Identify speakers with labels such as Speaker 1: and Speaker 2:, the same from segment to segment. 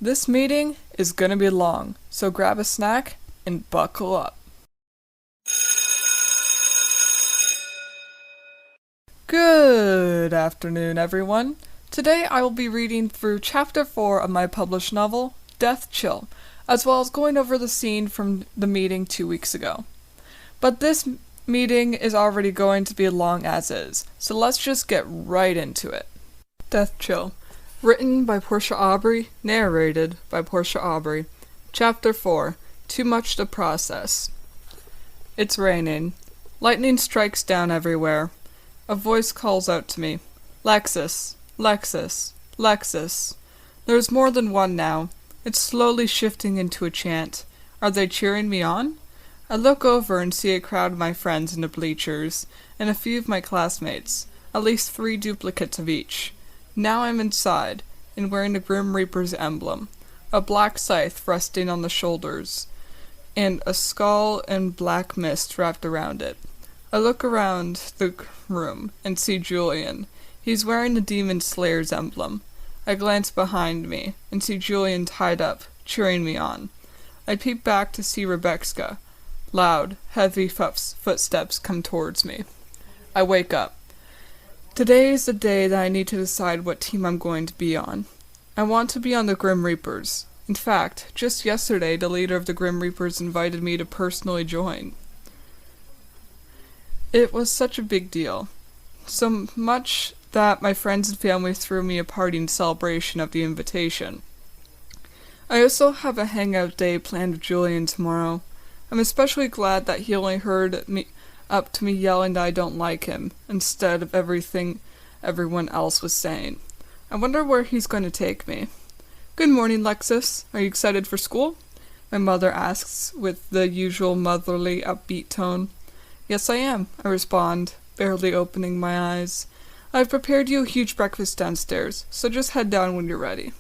Speaker 1: This meeting is gonna be long, so grab a snack and buckle up. Good afternoon, everyone. Today I will be reading through Chapter 4 of my published novel, Deathchill, as well as going over the scene from the meeting 2 weeks ago. But this meeting is already going to be long as is, so let's just get right into it. Deathchill. Written by Porscha Aubrey, narrated by Porscha Aubrey. Chapter 4. Too much to process. It's raining. Lightning strikes down everywhere. A voice calls out to me. Lexus, Lexus, Lexus. There's more than one now. It's slowly shifting into a chant. Are they cheering me on? I look over and see a crowd of my friends in the bleachers, and a few of my classmates, at least 3 duplicates of each. Now I'm inside, and wearing the Grim Reaper's emblem, a black scythe resting on the shoulders, and a skull and black mist wrapped around it. I look around the room and see Julian. He's wearing the Demon Slayer's emblem. I glance behind me and see Julian tied up, cheering me on. I peep back to see Rebecca. Loud, heavy footsteps come towards me. I wake up. Today is the day that I need to decide what team I'm going to be on. I want to be on the Grim Reapers. In fact, just yesterday the leader of the Grim Reapers invited me to personally join. It was such a big deal. So much that my friends and family threw me a party in celebration of the invitation. I also have a hangout day planned with Julian tomorrow. I'm especially glad that he only heard me up to me yelling that I don't like him, instead of everything everyone else was saying. I wonder where he's going to take me. Good morning, Lexus. Are you excited for school? My mother asks with the usual motherly upbeat tone. Yes, I am, I respond, barely opening my eyes. I've prepared you a huge breakfast downstairs, so just head down when you're ready.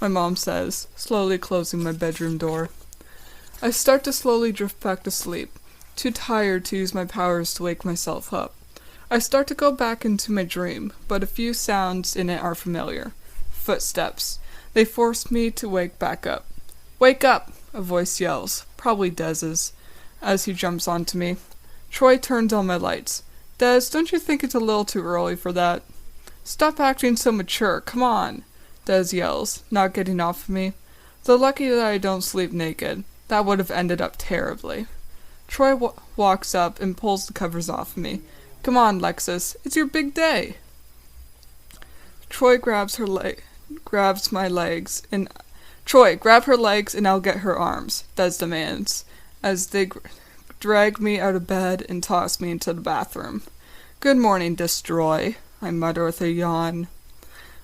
Speaker 1: My mom says, slowly closing my bedroom door. I start to slowly drift back to sleep, too tired to use my powers to wake myself up. I start to go back into my dream, but a few sounds in it are familiar. Footsteps. They force me to wake back up. Wake up! A voice yells, probably Dez's, as he jumps onto me. Troy turns on my lights. Des, don't you think it's a little too early for that? Stop acting so mature, come on! Des yells, not getting off of me. Though lucky that I don't sleep naked. That would have ended up terribly. Troy walks up and pulls the covers off of me. Come on, Lexus, it's your big day. Troy grabs my legs, and Troy, grab her legs and I'll get her arms, Des demands, as they drag me out of bed and toss me into the bathroom. Good morning, Destroy, I mutter with a yawn.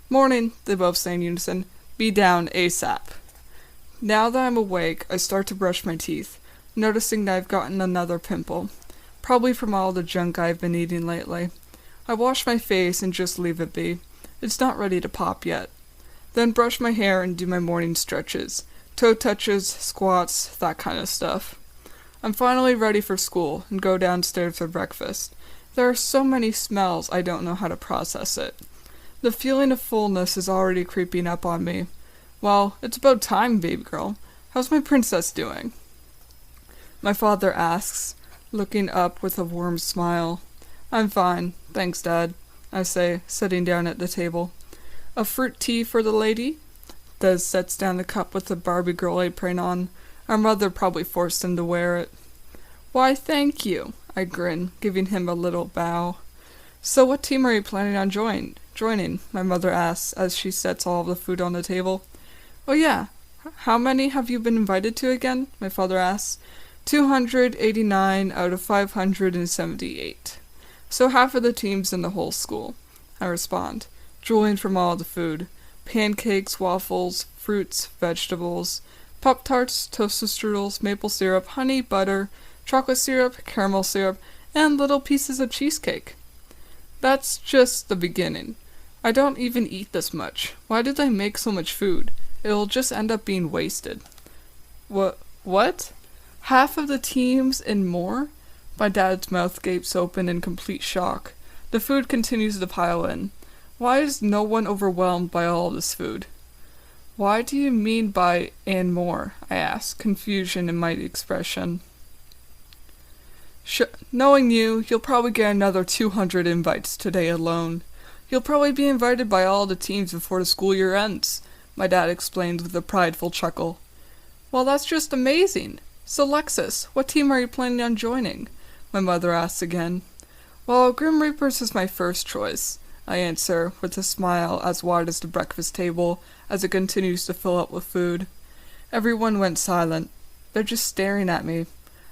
Speaker 1: Morning, they both say in unison. Be down ASAP. Now that I'm awake, I start to brush my teeth, noticing that I've gotten another pimple, probably from all the junk I've been eating lately. I wash my face and just leave it be. It's not ready to pop yet. Then brush my hair and do my morning stretches, toe touches, squats, that kind of stuff. I'm finally ready for school and go downstairs for breakfast. There are so many smells I don't know how to process it. The feeling of fullness is already creeping up on me. Well, it's about time, baby girl. How's my princess doing? My father asks, looking up with a warm smile. I'm fine, thanks, Dad, I say, sitting down at the table. A fruit tea for the lady? Des sets down the cup with the Barbie girl apron on. Our mother probably forced him to wear it. Why, thank you, I grin, giving him a little bow. So what team are you planning on joining? My mother asks as she sets all of the food on the table. Oh yeah, how many have you been invited to again? My father asks. 289 out of 578. So half of the teams in the whole school, I respond, drooling from all the food. Pancakes, waffles, fruits, vegetables, Pop-Tarts, toasted strudels, maple syrup, honey, butter, chocolate syrup, caramel syrup, and little pieces of cheesecake. That's just the beginning. I don't even eat this much. Why did they make so much food? It'll just end up being wasted. What? Half of the teams and more? My dad's mouth gapes open in complete shock. The food continues to pile in. Why is no one overwhelmed by all of this food? Why do you mean by and more? I asked, confusion in my expression. Knowing you, you'll probably get another 200 invites today alone. You'll probably be invited by all the teams before the school year ends, my dad explained with a prideful chuckle. Well, that's just amazing. So Lexus, what team are you planning on joining? My mother asked again. Well, Grim Reapers is my first choice, I answer, with a smile as wide as the breakfast table, as it continues to fill up with food. Everyone went silent. They're just staring at me.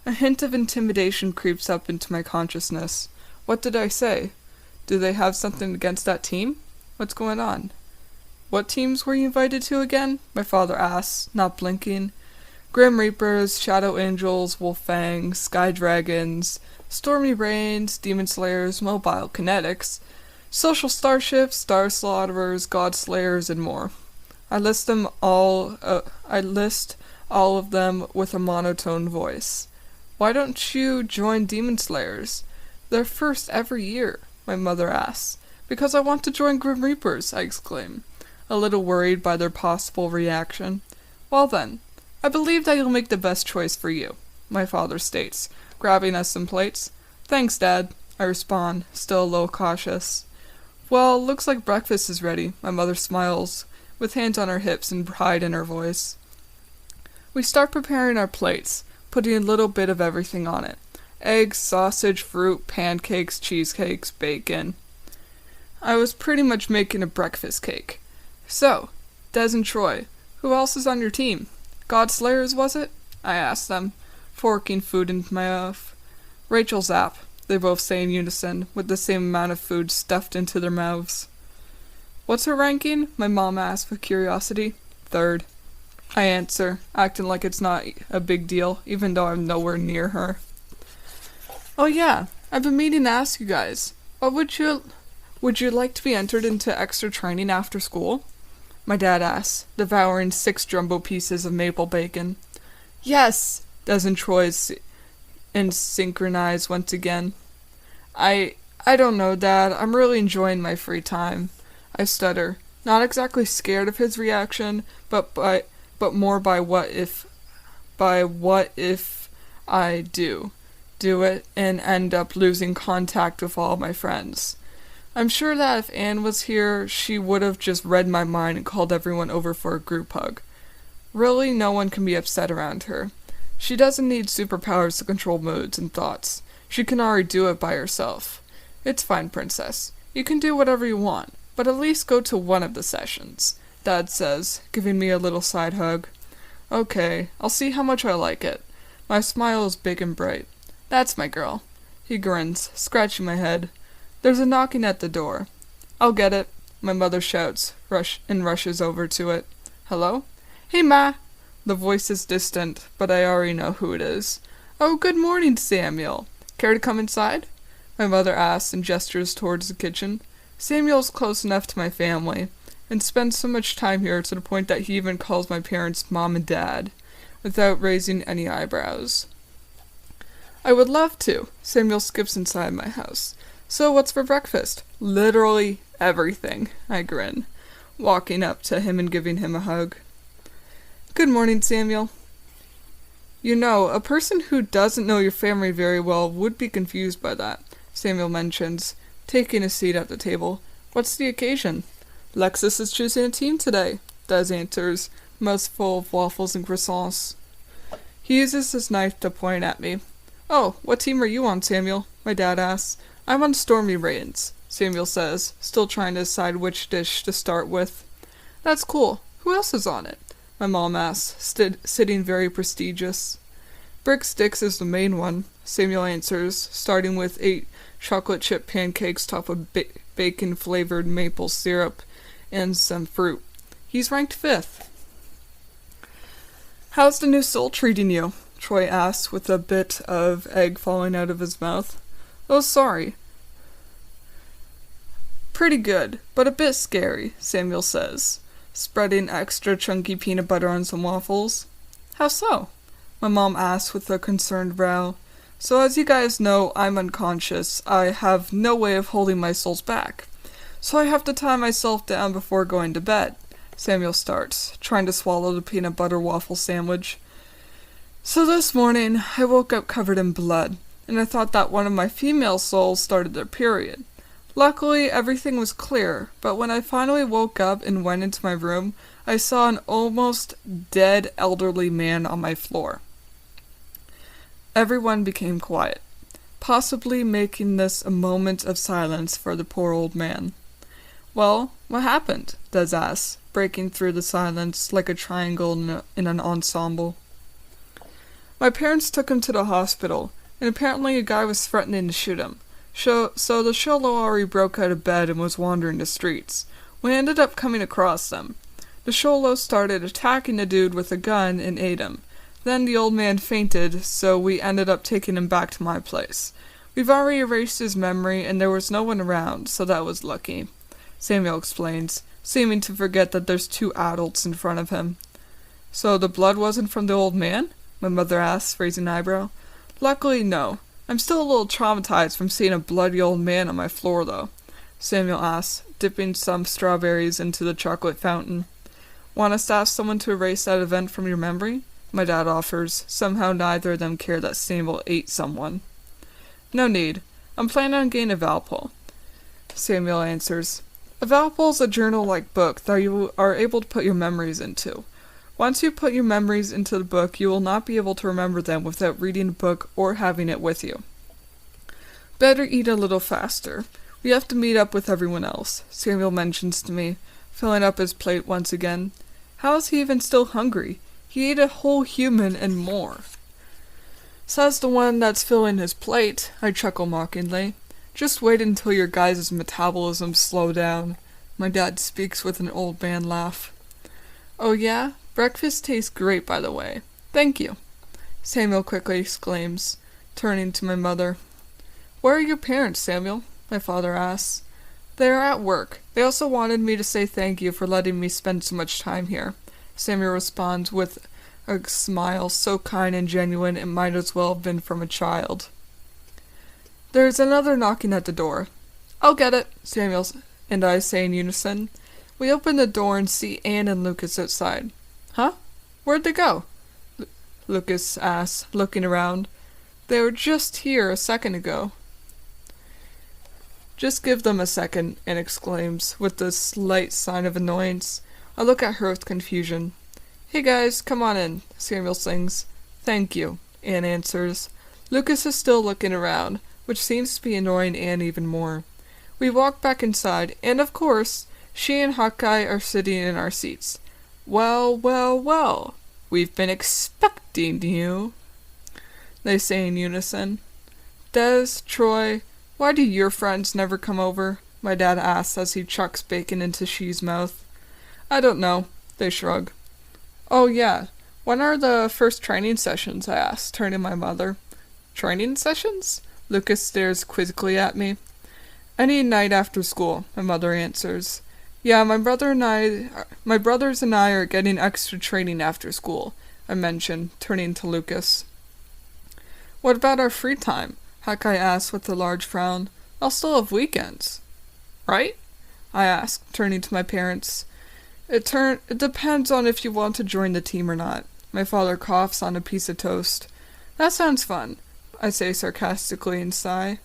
Speaker 1: A hint of intimidation creeps up into my consciousness. What did I say? Do they have something against that team? What's going on? What teams were you invited to again? My father asked, not blinking. Grim Reapers, Shadow Angels, Wolffangs, Sky Dragons, Stormy Rains, Demon Slayers, Mobile Kinetics, Social Starships, Star Slaughterers, God Slayers, and more. I list all of them with a monotone voice. Why don't you join Demon Slayers? They're first every year, my mother asks. Because I want to join Grim Reapers, I exclaim, a little worried by their possible reaction. Well then, I believe that you'll make the best choice for you, my father states, grabbing us some plates. Thanks, Dad, I respond, still a little cautious. Well, looks like breakfast is ready, my mother smiles, with hands on her hips and pride in her voice. We start preparing our plates, putting a little bit of everything on it. Eggs, sausage, fruit, pancakes, cheesecakes, bacon. I was pretty much making a breakfast cake. So, Des and Troy, who else is on your team? God Slayers, was it? I asked them, forking food into my mouth. Rachel Zapp, they both say in unison, with the same amount of food stuffed into their mouths. What's her ranking? My mom asked with curiosity. Third. I answer, acting like it's not a big deal, even though I'm nowhere near her. Oh yeah, I've been meaning to ask you guys, would you like to be entered into extra training after school? My dad asked, devouring 6 jumbo pieces of maple bacon. Yes! Des and Troy synchronized once again. I don't know, Dad. I'm really enjoying my free time. I stutter, not exactly scared of his reaction, but more by what if I do it and end up losing contact with all my friends. I'm sure that if Anne was here, she would have just read my mind and called everyone over for a group hug. Really, no one can be upset around her. She doesn't need superpowers to control moods and thoughts. She can already do it by herself. It's fine, Princess. You can do whatever you want, but at least go to one of the sessions, Dad says, giving me a little side hug. Okay, I'll see how much I like it. My smile is big and bright. That's my girl. He grins, scratching my head. There's a knocking at the door. I'll get it, my mother shouts, rushes over to it. Hello? Hey, Ma! The voice is distant, but I already know who it is. Oh, good morning, Samuel. Care to come inside? My mother asks and gestures towards the kitchen. Samuel's close enough to my family, and spends so much time here to the point that he even calls my parents Mom and Dad, without raising any eyebrows. I would love to. Samuel skips inside my house. So what's for breakfast? Literally everything, I grin, walking up to him and giving him a hug. Good morning, Samuel. You know, a person who doesn't know your family very well would be confused by that, Samuel mentions, taking a seat at the table. What's the occasion? Lexus is choosing a team today, Des answers, mouth full of waffles and croissants. He uses his knife to point at me. Oh, what team are you on, Samuel? My dad asks. I'm on Stormy Rains, Samuel says, still trying to decide which dish to start with. That's cool. Who else is on it? My mom asks, sitting very prestigious. Brick Sticks is the main one, Samuel answers, starting with 8 chocolate chip pancakes topped with bacon-flavored maple syrup and some fruit. He's ranked 5th. How's the new soul treating you? Troy asks, with a bit of egg falling out of his mouth. Oh, sorry. Pretty good, but a bit scary, Samuel says, spreading extra chunky peanut butter on some waffles. How so? My mom asks with a concerned brow. So as you guys know, I'm unconscious. I have no way of holding my souls back. So I have to tie myself down before going to bed. Samuel starts, trying to swallow the peanut butter waffle sandwich. So this morning, I woke up covered in blood, and I thought that one of my female souls started their period. Luckily, everything was clear, but when I finally woke up and went into my room, I saw an almost dead elderly man on my floor. Everyone became quiet, possibly making this a moment of silence for the poor old man. Well, what happened? Des asks, breaking through the silence like a triangle in an ensemble. My parents took him to the hospital, and apparently a guy was threatening to shoot him. So the Sholawari broke out of bed and was wandering the streets. We ended up coming across them. The Sholo started attacking the dude with a gun and ate him. Then the old man fainted, so we ended up taking him back to my place. We've already erased his memory, and there was no one around, so that was lucky, Samuel explains, seeming to forget that there's 2 adults in front of him. So the blood wasn't from the old man? My mother asks, raising an eyebrow. Luckily, no. I'm still a little traumatized from seeing a bloody old man on my floor, though, Samuel asks, dipping some strawberries into the chocolate fountain. Want us to ask someone to erase that event from your memory? My dad offers. Somehow neither of them care that Samuel ate someone. No need. I'm planning on getting a Valpole, Samuel answers. A Valpole is a journal-like book that you are able to put your memories into. Once you put your memories into the book, you will not be able to remember them without reading the book or having it with you. Better eat a little faster. We have to meet up with everyone else, Samuel mentions to me, filling up his plate once again. How is he even still hungry? He ate a whole human and more. Says the one that's filling his plate, I chuckle mockingly. Just wait until your guys' metabolism slow down. My dad speaks with an old man laugh. Oh yeah? Breakfast tastes great, by the way. Thank you, Samuel quickly exclaims, turning to my mother. Where are your parents, Samuel? My father asks. They are at work. They also wanted me to say thank you for letting me spend so much time here, Samuel responds with a smile so kind and genuine it might as well have been from a child. There's another knocking at the door. I'll get it, Samuel and I say in unison. We open the door and see Anne and Lucas outside. Huh? Where'd they go? Lucas asks, looking around. They were just here a second ago. Just give them a second, Anne exclaims, with a slight sign of annoyance. I look at her with confusion. Hey guys, come on in, Samuel sings. Thank you, Anne answers. Lucas is still looking around, which seems to be annoying Anne even more. We walk back inside, and of course, she and Hawkeye are sitting in our seats. Well, well, well, we've been expecting you, they say in unison. Des, Troy, why do your friends never come over? My dad asks as he chucks bacon into She's mouth. I don't know, they shrug. Oh yeah, when are the first training sessions? I ask, turning to my mother. Training sessions? Lucas stares quizzically at me. Any night after school, my mother answers. Yeah, my brothers and I are getting extra training after school, I mention, turning to Lucas. What about our free time? Hawkeye asks with a large frown. I'll still have weekends. Right? I ask, turning to my parents. It depends on if you want to join the team or not. My father coughs on a piece of toast. That sounds fun, I say sarcastically and sigh.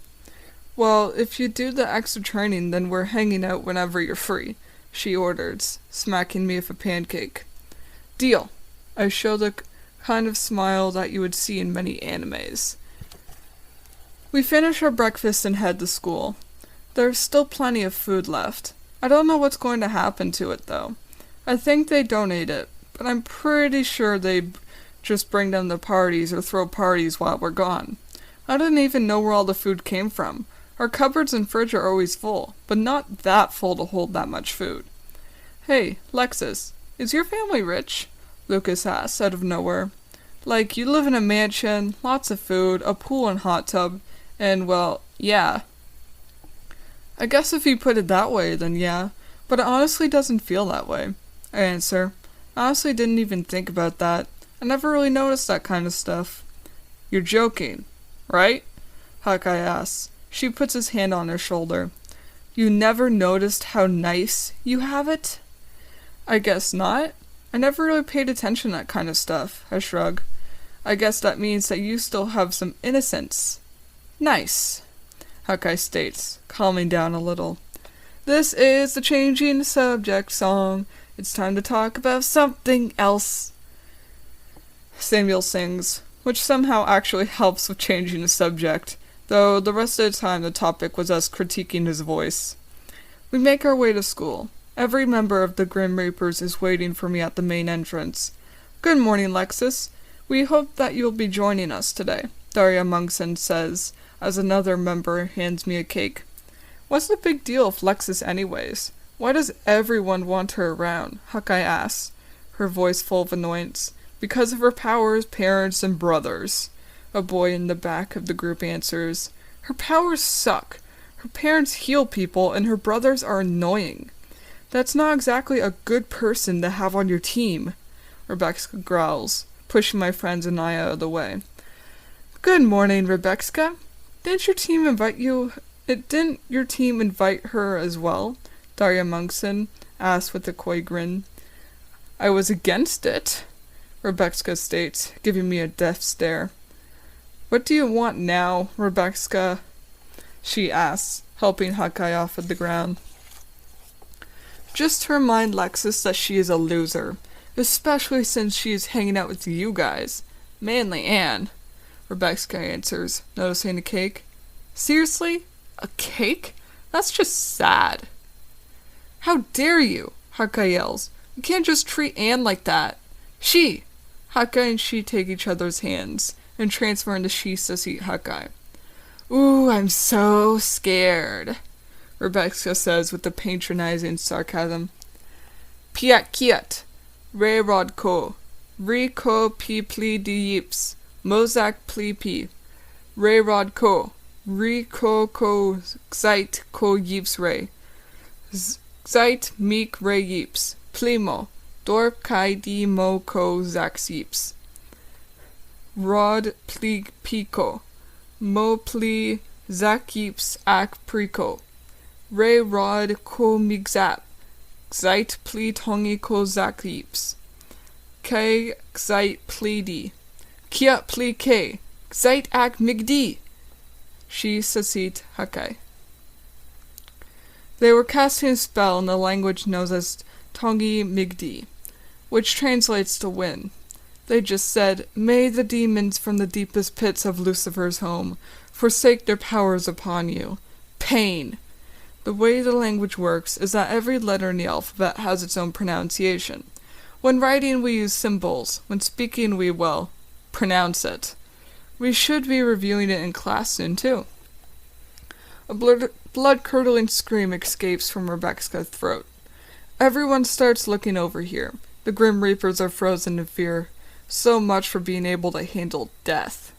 Speaker 1: Well, if you do the extra training, then we're hanging out whenever you're free, she orders, smacking me with a pancake. Deal. I show the kind of smile that you would see in many animes. We finish our breakfast and head to school. There's still plenty of food left. I don't know what's going to happen to it, though. I think they donate it, but I'm pretty sure they just bring them to parties or throw parties while we're gone. I didn't even know where all the food came from. Our cupboards and fridge are always full, but not that full to hold that much food. Hey, Lexus, is your family rich? Lucas asks out of nowhere. Like, you live in a mansion, lots of food, a pool and hot tub, and, well, yeah. I guess if you put it that way, then yeah, but it honestly doesn't feel that way, I answer. I honestly didn't even think about that. I never really noticed that kind of stuff. You're joking, right? Hawkeye asks. She puts his hand on her shoulder. You never noticed how nice you have it? I guess not. I never really paid attention to that kind of stuff, I shrug. I guess that means that you still have some innocence. Nice, Hawkeye states, calming down a little. This is the changing subject song. It's time to talk about something else. Samuel sings, which somehow actually helps with changing the subject, though the rest of the time the topic was us critiquing his voice. We make our way to school. Every member of the Grim Reapers is waiting for me at the main entrance. Good morning, Lexus. We hope that you'll be joining us today, Daria Monkson says, as another member hands me a cake. What's the big deal with Lexus anyways? Why does everyone want her around? Hawkeye asks, her voice full of annoyance. Because of her powers, parents, and brothers. A boy in the back of the group answers. Her powers suck. Her parents heal people, and her brothers are annoying. That's not exactly a good person to have on your team, Rebecca growls, pushing my friends and I out of the way. Good morning, Rebecca. Didn't your team invite her as well? Daria Monkson asked with a coy grin. I was against it, Rebecca states, giving me a death stare. What do you want now, Rebecca? She asks, helping Hawkeye off of the ground. Just to remind Lexus that she is a loser, especially since she is hanging out with you guys. Mainly Anne, Rebecca answers, noticing the cake. Seriously? A cake? That's just sad. How dare you? Hawkeye yells. You can't just treat Anne like that. She! Hawkeye and she take each other's hands and transfer into she sissy Hawkeye. Ooh, I'm so scared, Rebecca says with a patronizing sarcasm. Piat kiat, re rod ko, re ko pi pli di yips, mozak pli pi, re rod ko, re ko xite ko yips re, xite meek re yips, plimo, dorp kai di mo ko zax yips, rod pli pico, mo pli zak yips ak prico, re rod ko migzap, xite pli tongi ko zak yips, ke xite pli di, kia pli ke, xite ak migdi, she sasit Hawkeye. They were casting a spell in the language known as Tongi Migdi, which translates to win. They just said, May the demons from the deepest pits of Lucifer's home forsake their powers upon you. Pain. The way the language works is that every letter in the alphabet has its own pronunciation. When writing we use symbols, when speaking we, well, pronounce it. We should be reviewing it in class soon too. A blood-curdling scream escapes from Rebecca's throat. Everyone starts looking over here. The Grim Reapers are frozen in fear. So much for being able to handle death.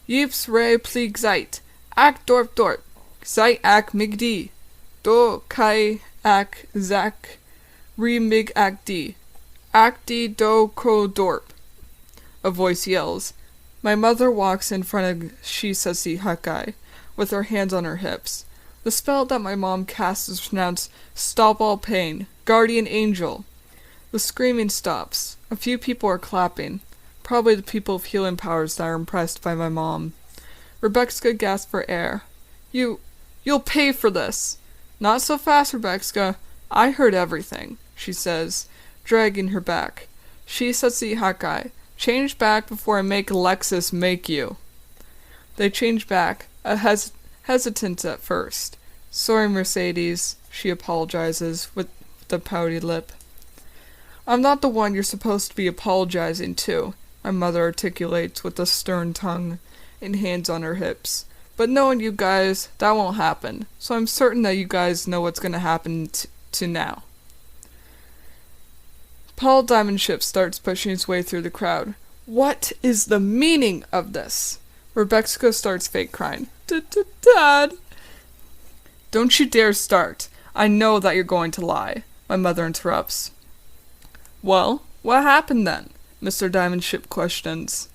Speaker 1: Yips re pli xite, ak dorp dorp, xite ak migdi, do kai ak zak, re mig ak di do ko dorp. A voice yells. My mother walks in front of Shisasi Hawkeye, with her hands on her hips. The spell that my mom casts is pronounced Stop All Pain, Guardian Angel. The screaming stops. A few people are clapping. Probably the people of healing powers that are impressed by my mom. Rebecca gasps for air. You'll pay for this. Not so fast, Rebecca. I heard everything, she says, dragging her back. Shisasi Hawkeye. Change back before I make Alexis make you. They change back, hesitant at first. Sorry, Mercedes, she apologizes with the pouty lip. I'm not the one you're supposed to be apologizing to, my mother articulates with a stern tongue and hands on her hips. But knowing you guys, that won't happen, so I'm certain that you guys know what's going to happen to now. Paul Diamondship starts pushing his way through the crowd. What is the meaning of this? Rebecca starts fake crying. Dad! Don't you dare start. I know that you're going to lie, my mother interrupts. Well, what happened then? Mr. Diamondship questions.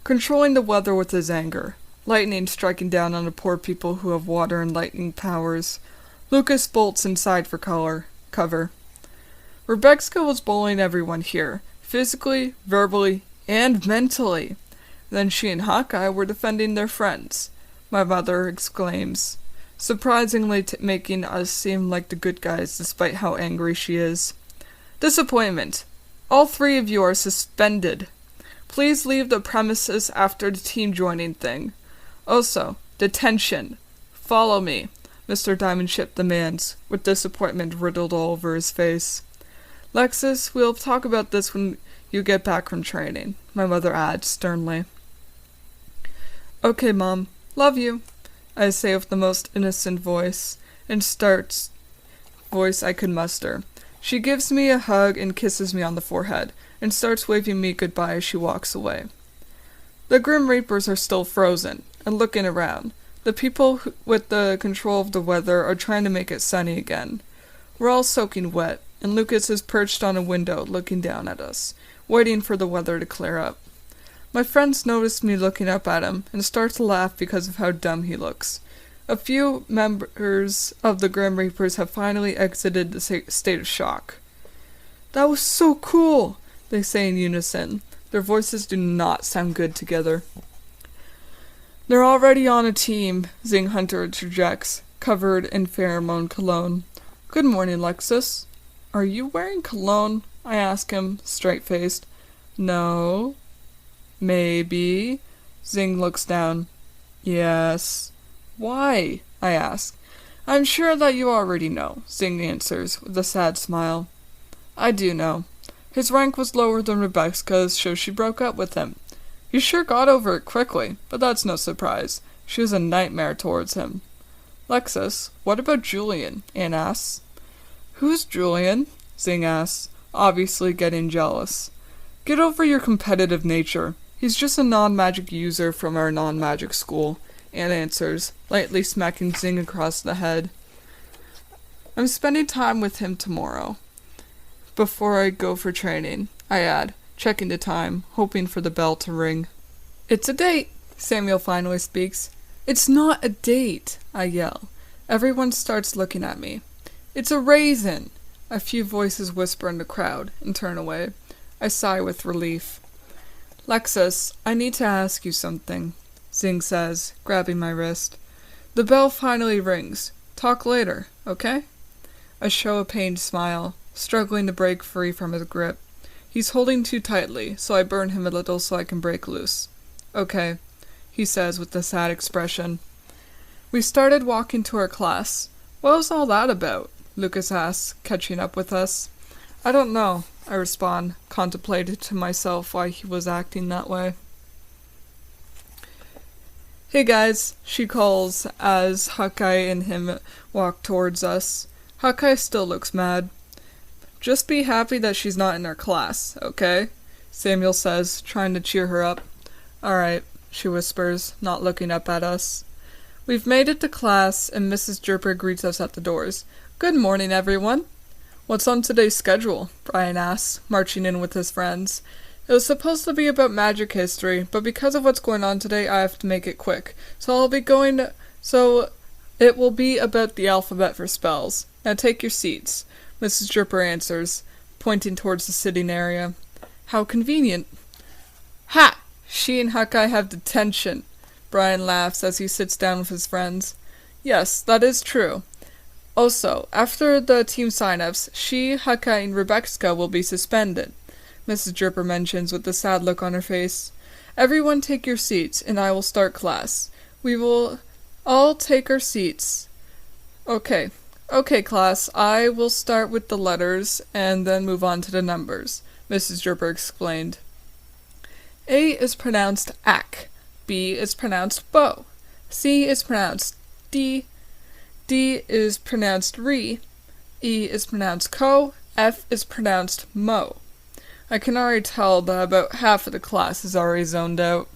Speaker 1: Controlling the weather with his anger. Lightning striking down on the poor people who have water and lightning powers. Lucas bolts inside for cover. Rebecca was bullying everyone here, physically, verbally, and mentally. Then she and Hawkeye were defending their friends, my mother exclaims, surprisingly making us seem like the good guys despite how angry she is. Disappointment. All 3 of you are suspended. Please leave the premises after the team joining thing. Also, detention. Follow me, Mr. Diamondship demands, with disappointment riddled all over his face. Lexus, we'll talk about this when you get back from training, my mother adds sternly. Okay, Mom. Love you, I say with the most innocent voice I could muster. She gives me a hug and kisses me on the forehead, and starts waving me goodbye as she walks away. The Grim Reapers are still frozen, and looking around. The people with the control of the weather are trying to make it sunny again. We're all soaking wet, and Lucas is perched on a window looking down at us, waiting for the weather to clear up. My friends notice me looking up at him, and start to laugh because of how dumb he looks. A few members of the Grim Reapers have finally exited the state of shock. That was so cool, they say in unison. Their voices do not sound good together. They're already on a team, Zing Hunter interjects, covered in pheromone cologne. Good morning, Lexus. Are you wearing cologne? I ask him, straight-faced. No. Maybe. Zing looks down. Yes. Why? I ask. I'm sure that you already know, Zing answers, with a sad smile. I do know. His rank was lower than Rebecca's, so she broke up with him. He sure got over it quickly, but that's no surprise. She was a nightmare towards him. Lexus, what about Julian? Anne asks. Who's Julian? Zing asks, obviously getting jealous. Get over your competitive nature. He's just a non-magic user from our non-magic school, Anne answers, lightly smacking Zing across the head. I'm spending time with him tomorrow, before I go for training, I add, checking the time, hoping for the bell to ring. It's a date, Samuel finally speaks. It's not a date, I yell. Everyone starts looking at me. It's a raisin. A few voices whisper in the crowd and turn away. I sigh with relief. Lexus, I need to ask you something, Zing says, grabbing my wrist. The bell finally rings. Talk later, okay? I show a pained smile, struggling to break free from his grip. He's holding too tightly, so I burn him a little so I can break loose. Okay, he says with a sad expression. We started walking to our class. What was all that about? Lucas asks, catching up with us. I don't know, I respond, contemplating to myself why he was acting that way. Hey guys, she calls as Hawkeye and him walk towards us. Hawkeye still looks mad. Just be happy that she's not in our class, okay? Samuel says, trying to cheer her up. Alright, she whispers, not looking up at us. We've made it to class, and Mrs. Jerper greets us at the doors. Good morning, everyone. What's on today's schedule? Brian asks, marching in with his friends. It was supposed to be about magic history, but because of what's going on today, I have to make it quick. So it will be about the alphabet for spells. Now take your seats, Mrs. Jerper answers, pointing towards the sitting area. How convenient. Ha! She and Hawkeye have detention. Brian laughs as he sits down with his friends. Yes, that is true. Also, after the team sign-ups, she, Hawkeye, and Rebecca will be suspended, Mrs. Jerper mentions with a sad look on her face. Everyone take your seats, and I will start class. We will all take our seats. Okay, class, I will start with the letters, and then move on to the numbers, Mrs. Jerper explained. A is pronounced ak. B is pronounced bo. C is pronounced d. D is pronounced re. E is pronounced ko. F is pronounced mo. I can already tell that about half of the class is already zoned out.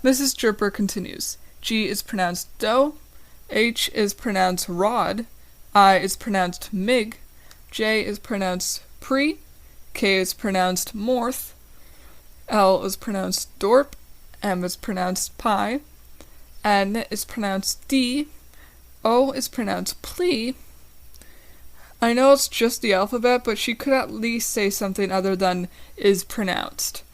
Speaker 1: Mrs. Jerper continues. G is pronounced do. H is pronounced rod. I is pronounced mig. J is pronounced pre. K is pronounced morth. L is pronounced dorp. M is pronounced pie. N is pronounced d. O is pronounced plea. I know it's just the alphabet, but she could at least say something other than is pronounced.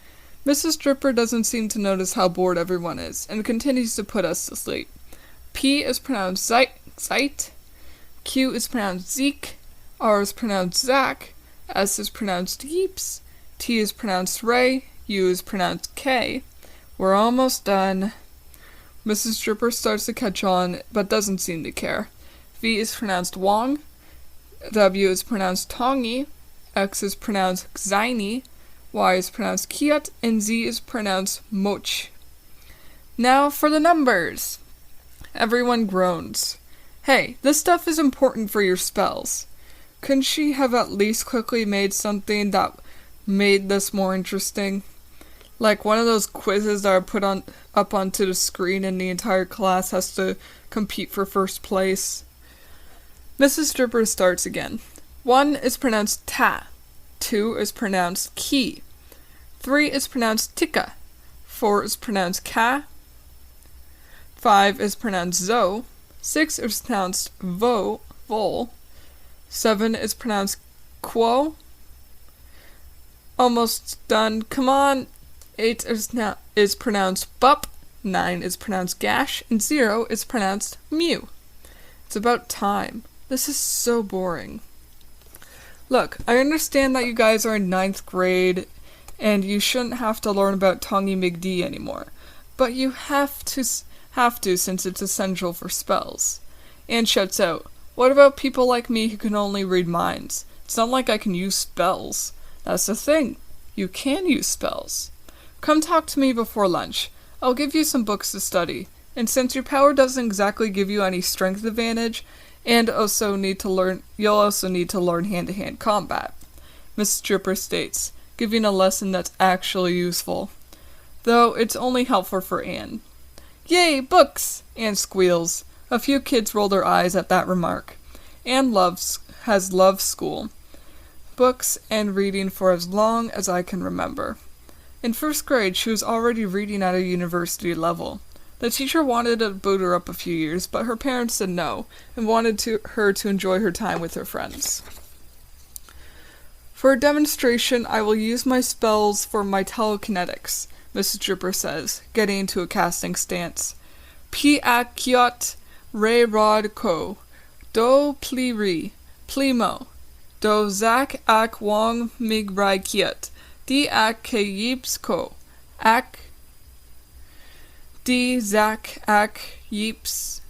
Speaker 1: Mrs. Dripper doesn't seem to notice how bored everyone is, and continues to put us to sleep. P is pronounced Zeit, Q is pronounced Zeke, R is pronounced Zach, S is pronounced Yeeps, T is pronounced Ray, U is pronounced K. We're almost done. Mrs. Dripper starts to catch on, but doesn't seem to care. V is pronounced Wong, W is pronounced Tongi, X is pronounced Xini, Y is pronounced Kiat, and Z is pronounced Moch. Now for the numbers. Everyone groans. Hey, this stuff is important for your spells. Couldn't she have at least quickly made something that made this more interesting? Like one of those quizzes that are put up onto the screen and the entire class has to compete for first place. Mrs. Dripper starts again. 1 is pronounced ta. 2 is pronounced ki. 3 is pronounced tika. 4 is pronounced ka. 5 is pronounced zo. 6 is pronounced vol. 7 is pronounced quo. Almost done. Come on. 8 is pronounced bup. 9 is pronounced gash. And 0 is pronounced mew. It's about time. This is so boring. Look, I understand that you guys are in 9th grade and you shouldn't have to learn about Tongi McD anymore, but you have to since it's essential for spells. Anne shouts out, what about people like me who can only read minds? It's not like I can use spells. That's the thing. You can use spells. Come talk to me before lunch. I'll give you some books to study, and since your power doesn't exactly give you any strength advantage, and you'll also need to learn hand-to-hand combat, Mrs. Dripper states, giving a lesson that's actually useful. Though it's only helpful for Anne. Yay, books! Anne squeals. A few kids roll their eyes at that remark. Anne has loved school, books, and reading for as long as I can remember. In 1st grade, she was already reading at a university level. The teacher wanted to boot her up a few years, but her parents said no, and wanted her to enjoy her time with her friends. For a demonstration, I will use my spells for my telekinetics, Mrs. Dripper says, getting into a casting stance. P-a-kiot, re-rod-ko, do-pli-ri, pli-mo, do-zak-ak-wong-mig-rai-kiot, di-ak-ke-yips-ko, ak D Zak Ak Yeeps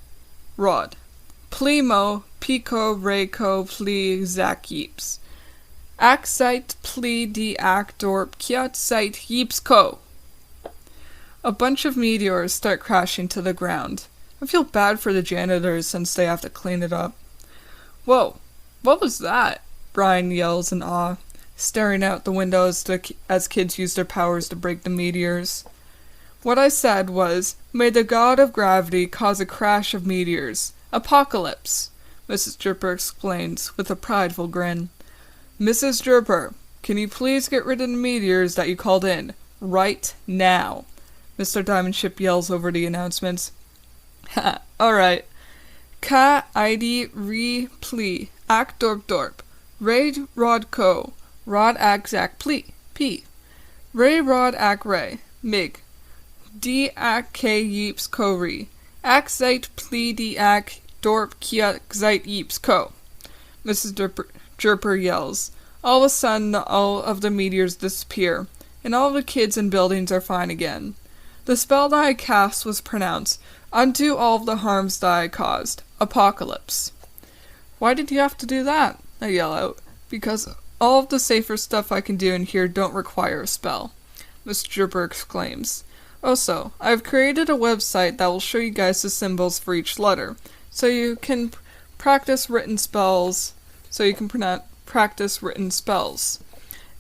Speaker 1: Rod. Plimo Pico Reiko Pli Zak Yeeps. Ak Site Pli D Ak Dorp Kiat Site Yeeps Ko. A bunch of meteors start crashing to the ground. I feel bad for the janitors since they have to clean it up. Whoa, what was that? Brian yells in awe, staring out the window as kids use their powers to break the meteors. What I said was, may the god of gravity cause a crash of meteors. Apocalypse, Mrs. Dripper explains with a prideful grin. Mrs. Dripper, can you please get rid of the meteors that you called in? Right now. Mr. Diamondship yells over the announcements. Ha, alright. Ka ID re pli, ak dorp dorp. Raid rod ko, rod ak zak pli, p. Ray rod ak ray, mig. D ak k yeeps ko re. Ak zite pli d ak dorp kiat zite yeeps ko. Mrs. Dripper yells. All of a sudden, all of the meteors disappear, and all the kids and buildings are fine again. The spell that I cast was pronounced, undo all of the harms that I caused. Apocalypse. Why did you have to do that? I yell out. Because all of the safer stuff I can do in here don't require a spell, Mr. Dripper exclaims. Also, I've created a website that will show you guys the symbols for each letter, so you can practice written spells, practice written spells.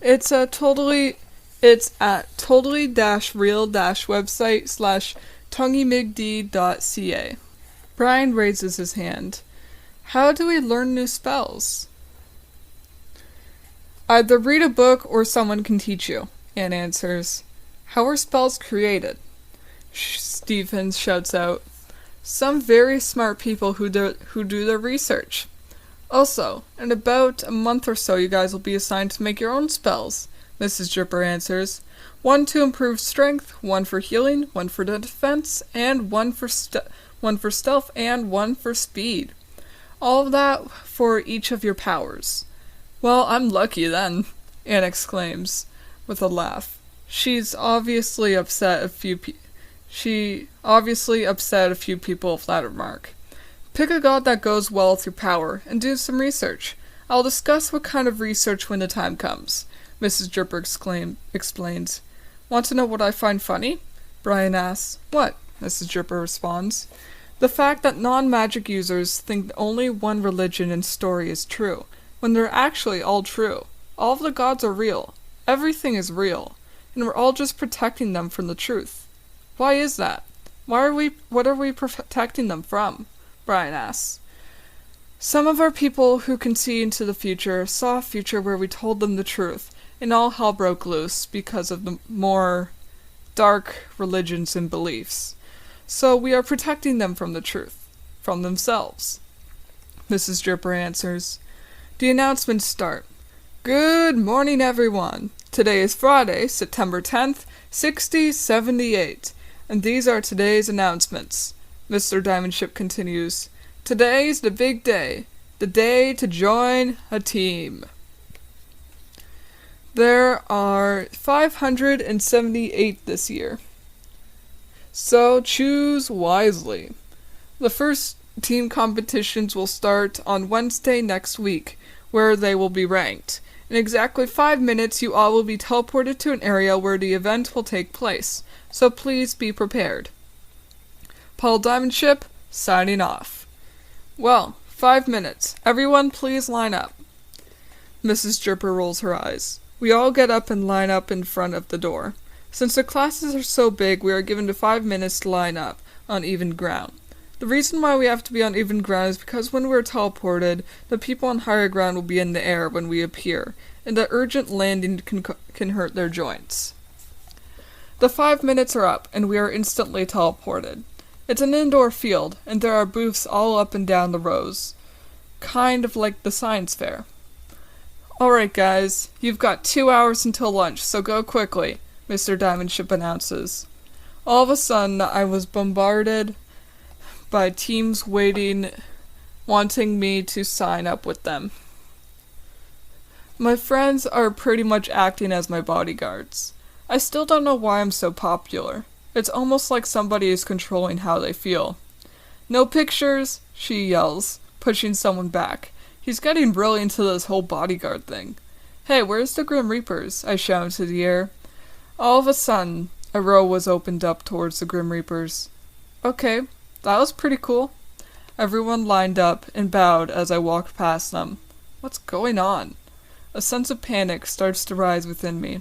Speaker 1: It's at totally-real-website/tongimigd.ca. Brian raises his hand. How do we learn new spells? Either read a book or someone can teach you, Anne answers. How are spells created? Stevens shouts out. Some very smart people who do their research. Also, in about a month or so you guys will be assigned to make your own spells, Mrs. Dripper answers. One to improve strength, one for healing, one for defense, and one for stealth, and one for speed. All of that for each of your powers. Well, I'm lucky then, Anne exclaims, with a laugh. She obviously upset a few people with that remark. Pick a god that goes well with your power, and do some research. I'll discuss what kind of research when the time comes, Mrs. Dripper explains. Want to know what I find funny? Brian asks. What? Mrs. Dripper responds. The fact that non-magic users think only one religion and story is true, when they're actually all true. All of the gods are real. Everything is real. And we're all just protecting them from the truth. Why is that? What are we protecting them from? Brian asks. Some of our people who can see into the future saw a future where we told them the truth, and all hell broke loose because of the more dark religions and beliefs. So we are protecting them from the truth, from themselves. Mrs. Dripper answers. The announcements start. Good morning, everyone. Today is Friday, September 10th, 6078, and these are today's announcements. Mr. Diamondship continues. Today's the big day, the day to join a team. There are 578 this year. So choose wisely. The first team competitions will start on Wednesday next week, where they will be ranked. In exactly 5 minutes, you all will be teleported to an area where the event will take place, so please be prepared. Paul Diamondship, signing off. Well, 5 minutes. Everyone please line up. Mrs. Dripper rolls her eyes. We all get up and line up in front of the door. Since the classes are so big, we are given 5 minutes to line up on even ground. The reason why we have to be on even ground is because when we're teleported, the people on higher ground will be in the air when we appear, and the urgent landing can hurt their joints. The 5 minutes are up, and we are instantly teleported. It's an indoor field, and there are booths all up and down the rows, kind of like the science fair. Alright guys, you've got 2 hours until lunch, so go quickly, Mr. Diamondship announces. All of a sudden, I was bombarded by teams wanting me to sign up with them. My friends are pretty much acting as my bodyguards. I still don't know why I'm so popular. It's almost like somebody is controlling how they feel. No pictures, she yells, pushing someone back. He's getting really into this whole bodyguard thing. Hey, where's the Grim Reapers? I shout into the air. All of a sudden, a row was opened up towards the Grim Reapers. Okay, that was pretty cool. Everyone lined up and bowed as I walked past them. What's going on? A sense of panic starts to rise within me.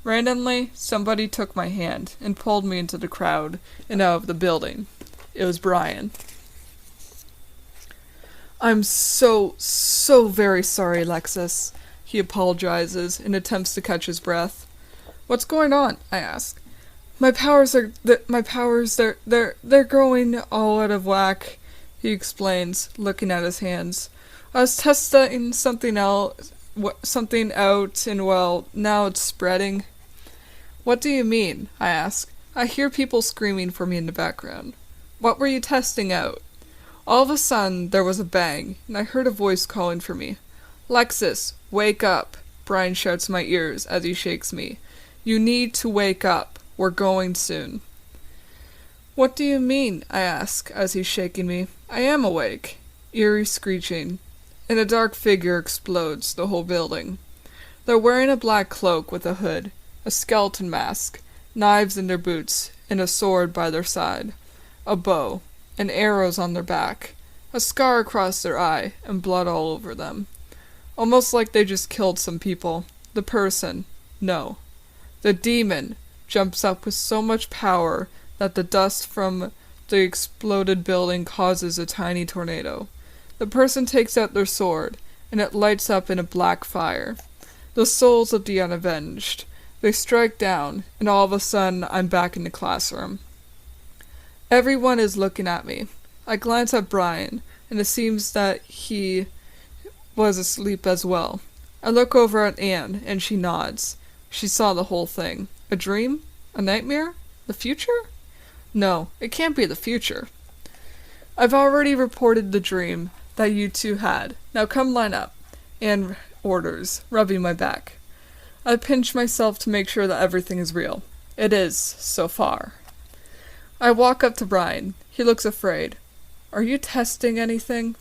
Speaker 1: Randomly, somebody took my hand and pulled me into the crowd and out of the building. It was Brian. I'm so very sorry, Alexis, he apologizes and attempts to catch his breath. What's going on? I ask. They're going all out of whack, he explains, looking at his hands. I was testing something out, and well, now it's spreading. What do you mean? I ask. I hear people screaming for me in the background. What were you testing out? All of a sudden, there was a bang, and I heard a voice calling for me. Lexus, wake up, Brian shouts in my ears as he shakes me. You need to wake up. We're going soon. What do you mean? I ask as he's shaking me. I am awake. Eerie screeching. And a dark figure explodes the whole building. They're wearing a black cloak with a hood, a skeleton mask, knives in their boots, and a sword by their side, a bow, and arrows on their back, a scar across their eye, and blood all over them. Almost like they just killed some people. The person, no. The demon jumps up with so much power that the dust from the exploded building causes a tiny tornado. The person takes out their sword, and it lights up in a black fire. The souls of the unavenged. They strike down, and all of a sudden I'm back in the classroom. Everyone is looking at me. I glance at Brian, and it seems that he was asleep as well. I look over at Anne, and she nods. She saw the whole thing. A dream? A nightmare? The future? No, it can't be the future. I've already reported the dream that you two had. Now come line up. Anne orders, rubbing my back. I pinch myself to make sure that everything is real. It is, so far. I walk up to Brian. He looks afraid. Are you testing anything?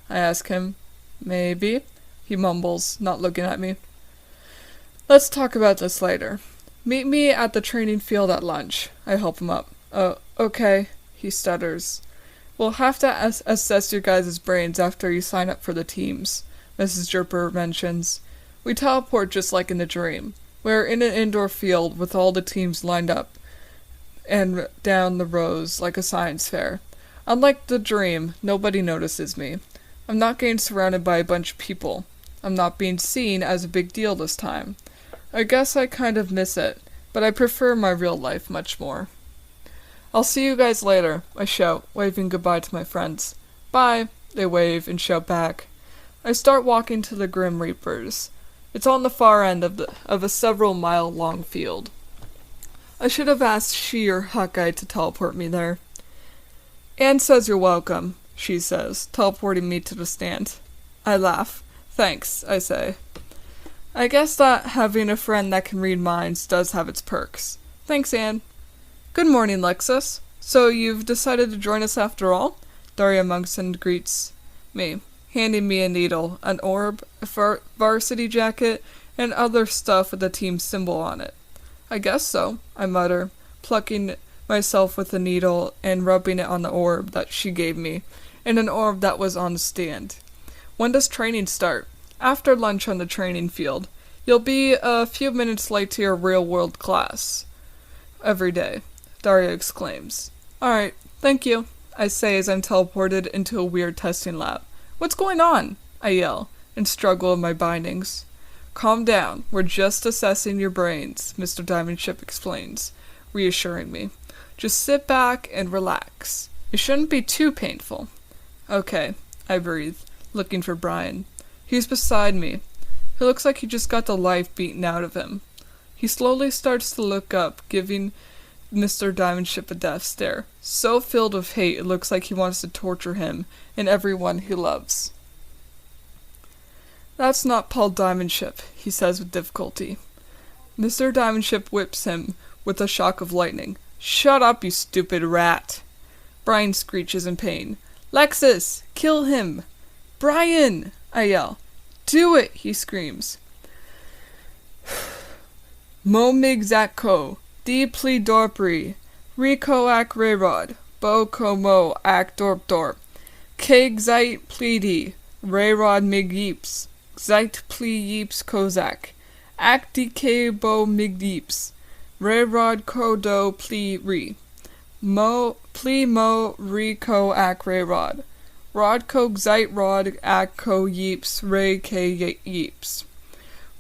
Speaker 1: I ask him. Maybe, he mumbles, not looking at me. Let's talk about this later. Meet me at the training field at lunch. I help him up. Okay, he stutters. We'll have to assess your guys' brains after you sign up for the teams, Mrs. Jerper mentions. We teleport just like in the dream. We're in an indoor field with all the teams lined up and down the rows like a science fair. Unlike the dream, nobody notices me. I'm not getting surrounded by a bunch of people. I'm not being seen as a big deal this time. I guess I kind of miss it, but I prefer my real life much more. I'll see you guys later, I shout, waving goodbye to my friends. Bye, they wave and shout back. I start walking to the Grim Reapers. It's on the far end of a several-mile-long field. I should have asked She or Hawkeye to teleport me there. Anne says you're welcome, she says, teleporting me to the stand. I laugh. Thanks, I say. I guess that having a friend that can read minds does have its perks. Thanks, Anne. Good morning, Lexus. So you've decided to join us after all? Daria Monkson greets me, handing me a needle, an orb, a varsity jacket, and other stuff with the team symbol on it. I guess so, I mutter, plucking myself with the needle and rubbing it on the orb that she gave me, and an orb that was on the stand. When does training start? After lunch on the training field. You'll be a few minutes late to your real-world class. Every day, Daria exclaims. Alright, thank you, I say as I'm teleported into a weird testing lab. What's going on? I yell, and struggle in my bindings. Calm down, we're just assessing your brains, Mr. Diamondship explains, reassuring me. Just sit back and relax. It shouldn't be too painful. Okay, I breathe, looking for Brian. He's beside me. He looks like he just got the life beaten out of him. He slowly starts to look up, giving Mr. Diamondship a death stare, so filled with hate it looks like he wants to torture him and everyone he loves. That's not Paul Diamondship, he says with difficulty. Mr. Diamondship whips him with a shock of lightning. Shut up, you stupid rat! Brian screeches in pain. Lexus! Kill him! Brian! I yell. Do it! He screams. Mo mig zakko, di pli dorpri, rico ak rayrod, bo como ak dorp, keg zait plidi, rayrod mig yeeps, zait pli yeeps kozak, ak dk bo mig yeeps, rayrod ko do pli ri, mo pli mo rico ak rayrod, rod ko zait rod ak ko yeeps, ray k yeeps,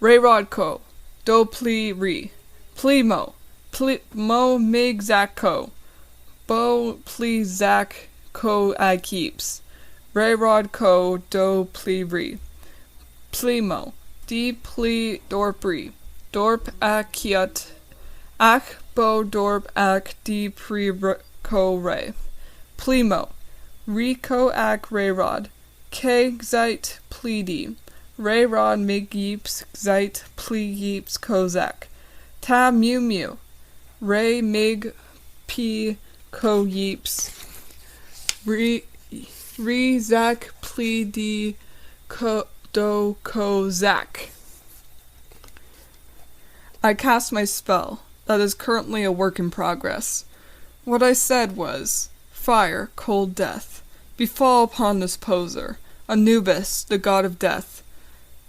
Speaker 1: rayrod ko, do pli ri, pli mo mig zak bo pli zak ko I keeps, rayrod ko do pli ri, pli mo, di pli dorp ak kiat, ak bo dorp ak di pri ko ray, pli mo, rico ak rayrod, ke zait plidi, rayrod mig yeeps zait pli yeeps kozak, ta mew mew, ray mig p ko yeeps, re zak pli di ko do ko zak. I cast my spell, that is currently a work in progress. What I said was, fire, cold death, befall upon this poser, Anubis, the god of death,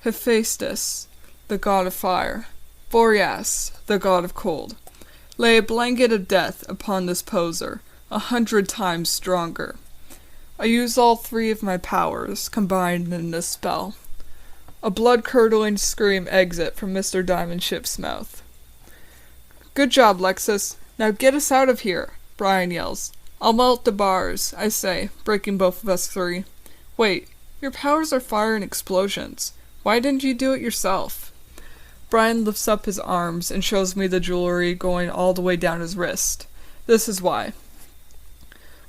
Speaker 1: Hephaestus, the god of fire, Boreas, the god of cold. Lay a blanket of death upon this poser, 100 times stronger. I use all 3 of my powers combined in this spell. A blood-curdling scream exit from Mr. Diamondship's mouth. Good job, Lexus. Now get us out of here, Brian yells. I'll melt the bars, I say, breaking both of us free. Wait, Your powers are fire and explosions. Why didn't you do it yourself? Brian lifts up his arms and shows me the jewelry going all the way down his wrist. This is why.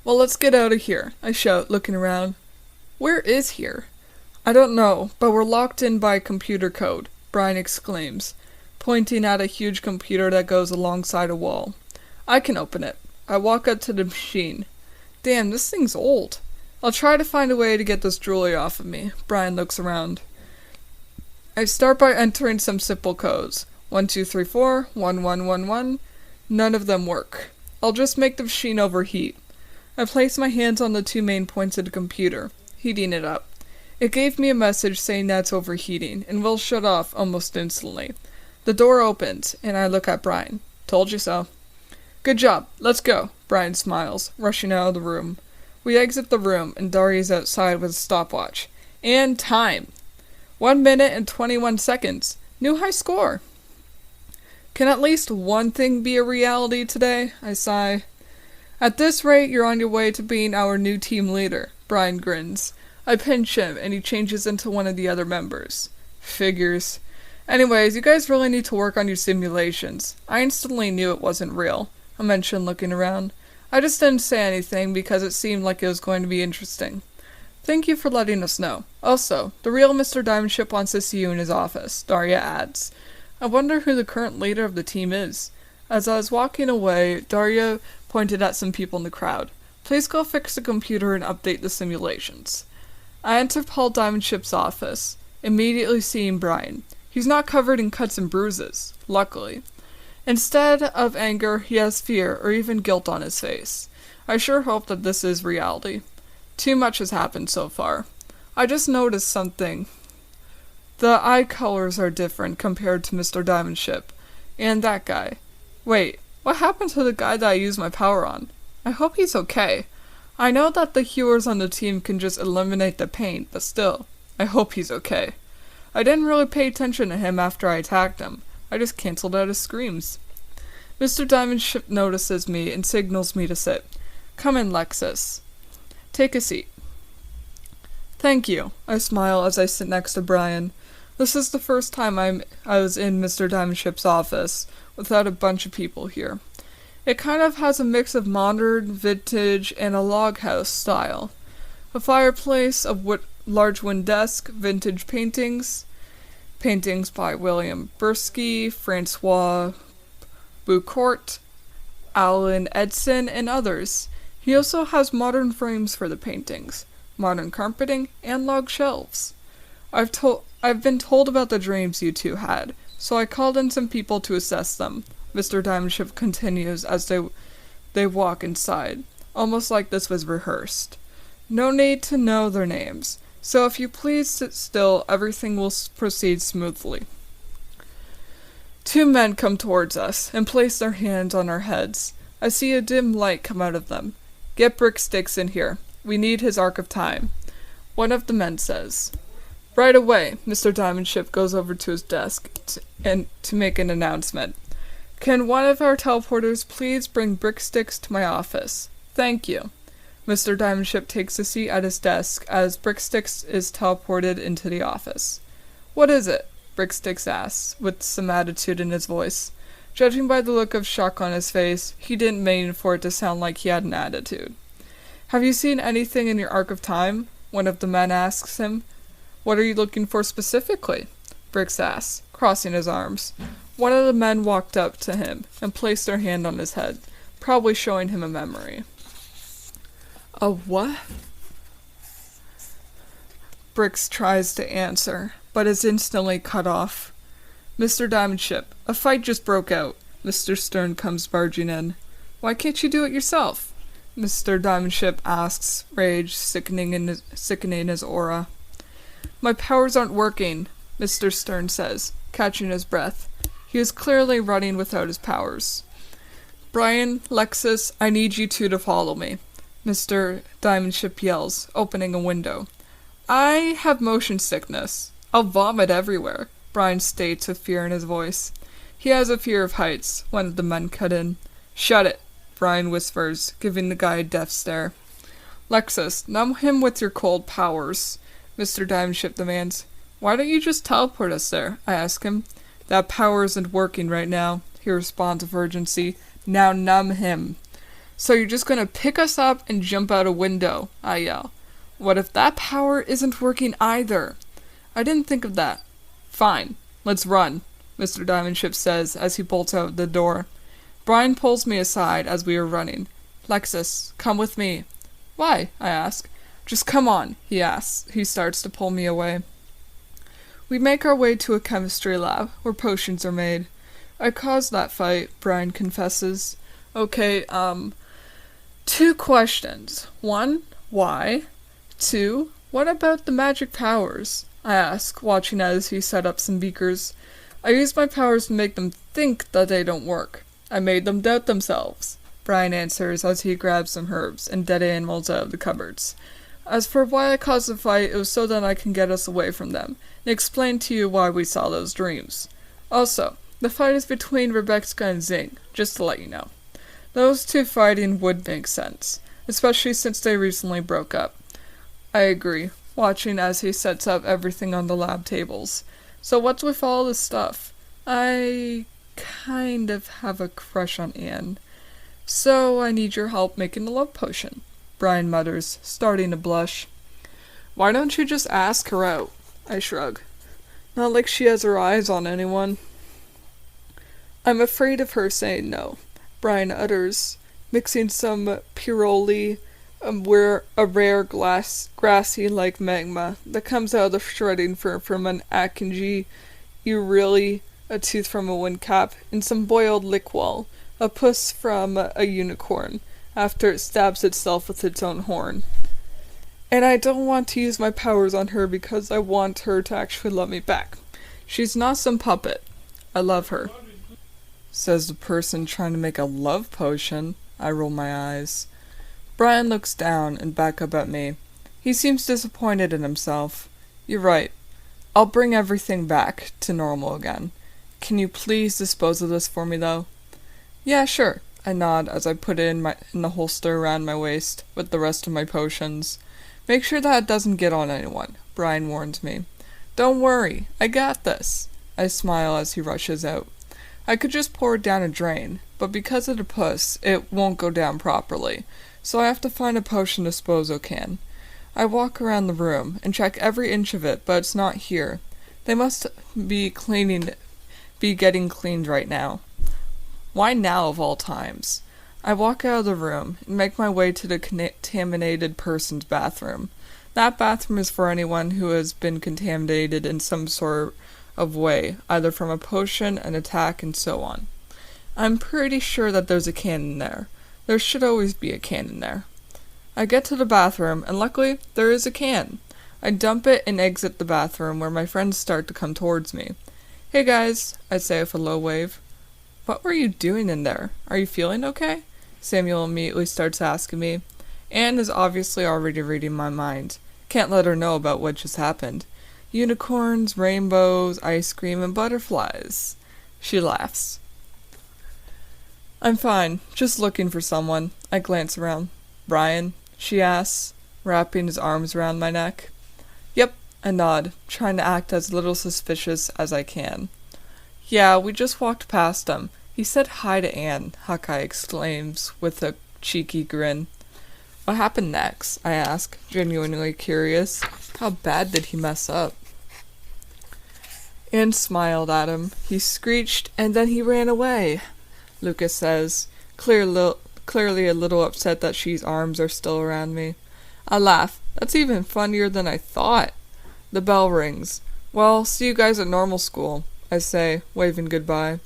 Speaker 1: Well, let's get out of here, I shout, looking around. Where is here? I don't know, but we're locked in by computer code, Brian exclaims, pointing at a huge computer that goes alongside a wall. I can open it. I walk up to the machine. Damn, this thing's old. I'll try to find a way to get this jewelry off of me. Brian looks around. I start by entering some simple codes. 1234, 1111. None of them work. I'll just make the machine overheat. I place my hands on the two main points of the computer, heating it up. It gave me a message saying that it's overheating, and will shut off almost instantly. The door opens, and I look at Brian. Told you so. Good job. Let's go. Brian smiles, rushing out of the room. We exit the room, and Daria's outside with a stopwatch. And time. 1 minute and 21 seconds. New high score. Can at least one thing be a reality today? I sigh. At this rate, you're on your way to being our new team leader. Brian grins. I pinch him, and he changes into one of the other members. Figures. Anyways, you guys really need to work on your simulations. I instantly knew it wasn't real, I mentioned, looking around. I just didn't say anything because it seemed like it was going to be interesting. Thank you for letting us know. Also, the real Mr. Diamondship wants to see you in his office, Daria adds. I wonder who the current leader of the team is. As I was walking away, Daria pointed at some people in the crowd. Please go fix the computer and update the simulations. I enter Paul Diamondship's office, immediately seeing Brian. He's not covered in cuts and bruises, luckily. Instead of anger, he has fear or even guilt on his face. I sure hope that this is reality. Too much has happened so far. I just noticed something. The eye colors are different compared to Mr. Diamondship. And that guy. Wait, what happened to the guy that I used my power on? I hope he's okay. I know that the healers on the team can just eliminate the pain, but still, I hope he's okay. I didn't really pay attention to him after I attacked him. I just cancelled out his screams. Mr. Diamondship notices me and signals me to sit. Come in, Lexus. Take a seat. Thank you. I smile as I sit next to Brian. This is the first time I was in Mr. Diamondship's office without a bunch of people here. It kind of has a mix of modern, vintage, and a log house style. A fireplace, a large wood desk, vintage paintings by William Bursky, Francois Boucourt, Alan Edson, and others. He also has modern frames for the paintings, modern carpeting, and log shelves. I've been told about the dreams you two had, so I called in some people to assess them. Mr. Diamondship continues as they walk inside, almost like this was rehearsed. No need to know their names, so if you please sit still, everything will proceed smoothly. Two men come towards us and place their hands on our heads. I see a dim light come out of them. Get Brick Sticks in here. We need his Arc of Time. One of the men says. Right away, Mr. Diamondship goes over to his desk to make an announcement. Can one of our teleporters please bring Brick Sticks to my office? Thank you. Mr. Diamondship takes a seat at his desk as Brick Sticks is teleported into the office. What is it? Brick Sticks asks, with some attitude in his voice. Judging by the look of shock on his face, he didn't mean for it to sound like he had an attitude. Have you seen anything in your Arc of Time? One of the men asks him. What are you looking for specifically? Bricks asks, crossing his arms. One of the men walked up to him and placed their hand on his head, probably showing him a memory. A what? Bricks tries to answer, but is instantly cut off. Mr. Diamondship, a fight just broke out. Mr. Stern comes barging in. Why can't you do it yourself? Mr. Diamondship asks, rage sickening his aura. My powers aren't working, Mr. Stern says, catching his breath. He is clearly running without his powers. Brian, Lexus, I need you two to follow me, Mr. Diamondship yells, opening a window. I have motion sickness. I'll vomit everywhere, Brian states with fear in his voice. He has a fear of heights, one of the men cut in. Shut it, Brian whispers, giving the guy a death stare. Lexus, numb him with your cold powers. Mr. Diamondship demands. Why don't you just teleport us there? I ask him. That power isn't working right now, he responds with urgency. Now numb him. So you're just gonna pick us up and jump out a window, I yell. What if that power isn't working either? I didn't think of that. Fine, let's run, Mr. Diamondship says as he bolts out the door. Brian pulls me aside as we are running. Lexus, come with me. Why? I ask. Just come on, he asks. He starts to pull me away. We make our way to a chemistry lab, where potions are made. I caused that fight, Brian confesses. Okay, 2 questions. 1, why? 2, what about the magic powers? I ask, watching as he set up some beakers. I use my powers to make them think that they don't work. I made them doubt themselves, Brian answers as he grabs some herbs and dead animals out of the cupboards. As for why I caused the fight, it was so that I can get us away from them, and explain to you why we saw those dreams. Also, the fight is between Rebecca and Zing, just to let you know. Those 2 fighting would make sense, especially since they recently broke up. I agree, watching as he sets up everything on the lab tables. So what's with all this stuff? I kind of have a crush on Anne. So I need your help making a love potion, Brian mutters, starting to blush. Why don't you just ask her out? I shrug. Not like she has her eyes on anyone. I'm afraid of her saying no, Brian utters, mixing some Piroli, a rare grassy-like magma that comes out of the shredding fur from an Akinji, Urili, a tooth from a windcap, and some boiled liquol, a puss from a unicorn, after it stabs itself with its own horn. And I don't want to use my powers on her because I want her to actually love me back. She's not some puppet. I love her. Says the person trying to make a love potion. I roll my eyes. Brian looks down and back up at me. He seems disappointed in himself. You're right. I'll bring everything back to normal again. Can you please dispose of this for me, though? Yeah, sure. I nod as I put it in the holster around my waist with the rest of my potions. Make sure that it doesn't get on anyone, Brian warns me. Don't worry, I got this. I smile as he rushes out. I could just pour it down a drain, but because of the puss, it won't go down properly, so I have to find a potion disposal can. I walk around the room and check every inch of it, but it's not here. They must be getting cleaned right now. Why now of all times? I walk out of the room and make my way to the contaminated person's bathroom. That bathroom is for anyone who has been contaminated in some sort of way, either from a potion, an attack, and so on. I'm pretty sure that there's a can in there. There should always be a can in there. I get to the bathroom, and luckily, there is a can. I dump it and exit the bathroom, where my friends start to come towards me. Hey guys, I say with a low wave. What were you doing in there? Are you feeling okay? Samuel immediately starts asking me. Anne is obviously already reading my mind. Can't let her know about what just happened. Unicorns, rainbows, ice cream, and butterflies. She laughs. I'm fine, just looking for someone. I glance around. Brian? She asks, wrapping his arms around my neck. Yep, I nod, trying to act as little suspicious as I can. Yeah, we just walked past him. He said hi to Anne, Hawkeye exclaims with a cheeky grin. What happened next? I ask, genuinely curious. How bad did he mess up? Anne smiled at him. He screeched, and then he ran away, Lucas says, clearly a little upset that she's arms are still around me. I laugh. That's even funnier than I thought. The bell rings. Well, see you guys at normal school, I say, waving goodbye.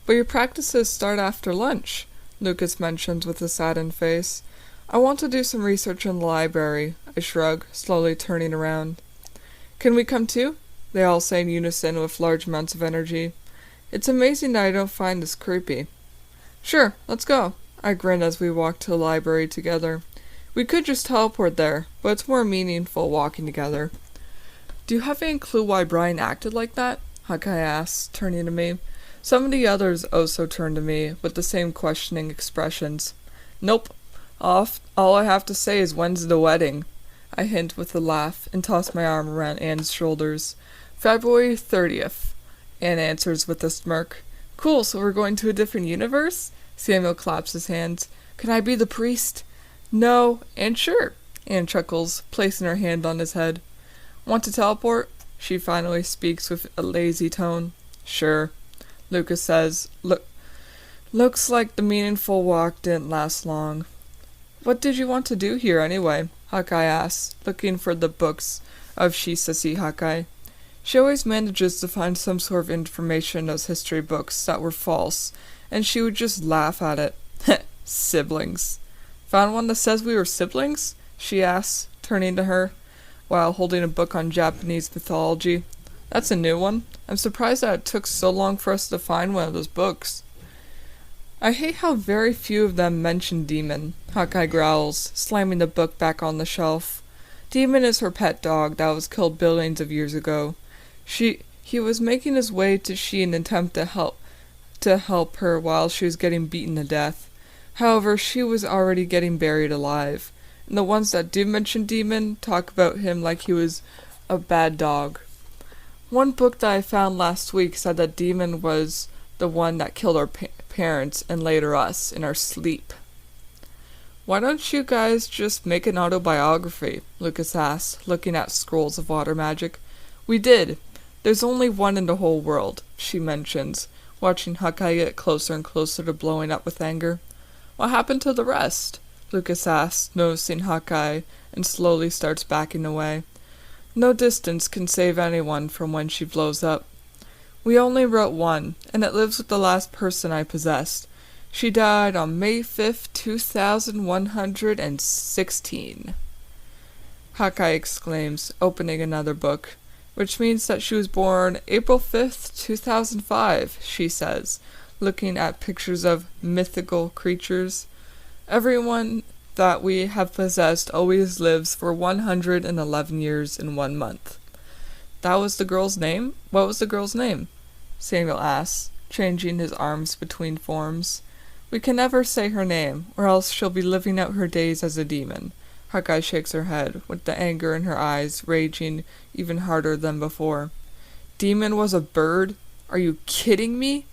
Speaker 1: But your practices start after lunch, Lucas mentions with a saddened face. I want to do some research in the library, I shrug, slowly turning around. Can we come too? They all say in unison with large amounts of energy. It's amazing that I don't find this creepy. Sure, let's go. I grin as we walk to the library together. We could just teleport there, but it's more meaningful walking together. Do you have any clue why Brian acted like that? Hawkeye asks, turning to me. Some of the others also turn to me with the same questioning expressions. Nope. All I have to say is when's the wedding? I hint with a laugh and toss my arm around Anne's shoulders. February 30th. Anne answers with a smirk. Cool, so we're going to a different universe? Samuel claps his hands. Can I be the priest? No, and sure. Anne chuckles, placing her hand on his head. Want to teleport? She finally speaks with a lazy tone. Sure. Lucas says, looks like the meaningful walk didn't last long. What did you want to do here anyway? Hawkeye asks, looking for the books of Shisasi Hawkeye. She always manages to find some sort of information in those history books that were false, and she would just laugh at it. Siblings. Found one that says we were siblings? She asks, turning to her, while holding a book on Japanese mythology. That's a new one. I'm surprised that it took so long for us to find one of those books. I hate how very few of them mention Demon, Hawkeye growls, slamming the book back on the shelf. Demon is her pet dog that was killed billions of years ago. He was making his way to she in an attempt to help her while she was getting beaten to death. However, she was already getting buried alive, and the ones that do mention Demon talk about him like he was a bad dog. One book that I found last week said that Demon was the one that killed our parents and later us in our sleep. Why don't you guys just make an autobiography? Lucas asks, looking at scrolls of water magic. We did. There's only one in the whole world, she mentions, watching Hawkeye get closer and closer to blowing up with anger. What happened to the rest? Lucas asks, noticing Hawkeye, and slowly starts backing away. No distance can save anyone from when she blows up. We only wrote one, and it lives with the last person I possessed. She died on May 5th, 2116. Hawkeye exclaims, opening another book. Which means that she was born April 5th, 2005, she says, looking at pictures of mythical creatures. Everyone that we have possessed always lives for 111 years in 1 month. That was the girl's name? What was the girl's name? Samuel asks, changing his arms between forms. We can never say her name, or else she'll be living out her days as a demon. Hawkeye shakes her head, with the anger in her eyes raging even harder than before. Demon was a bird? Are you kidding me?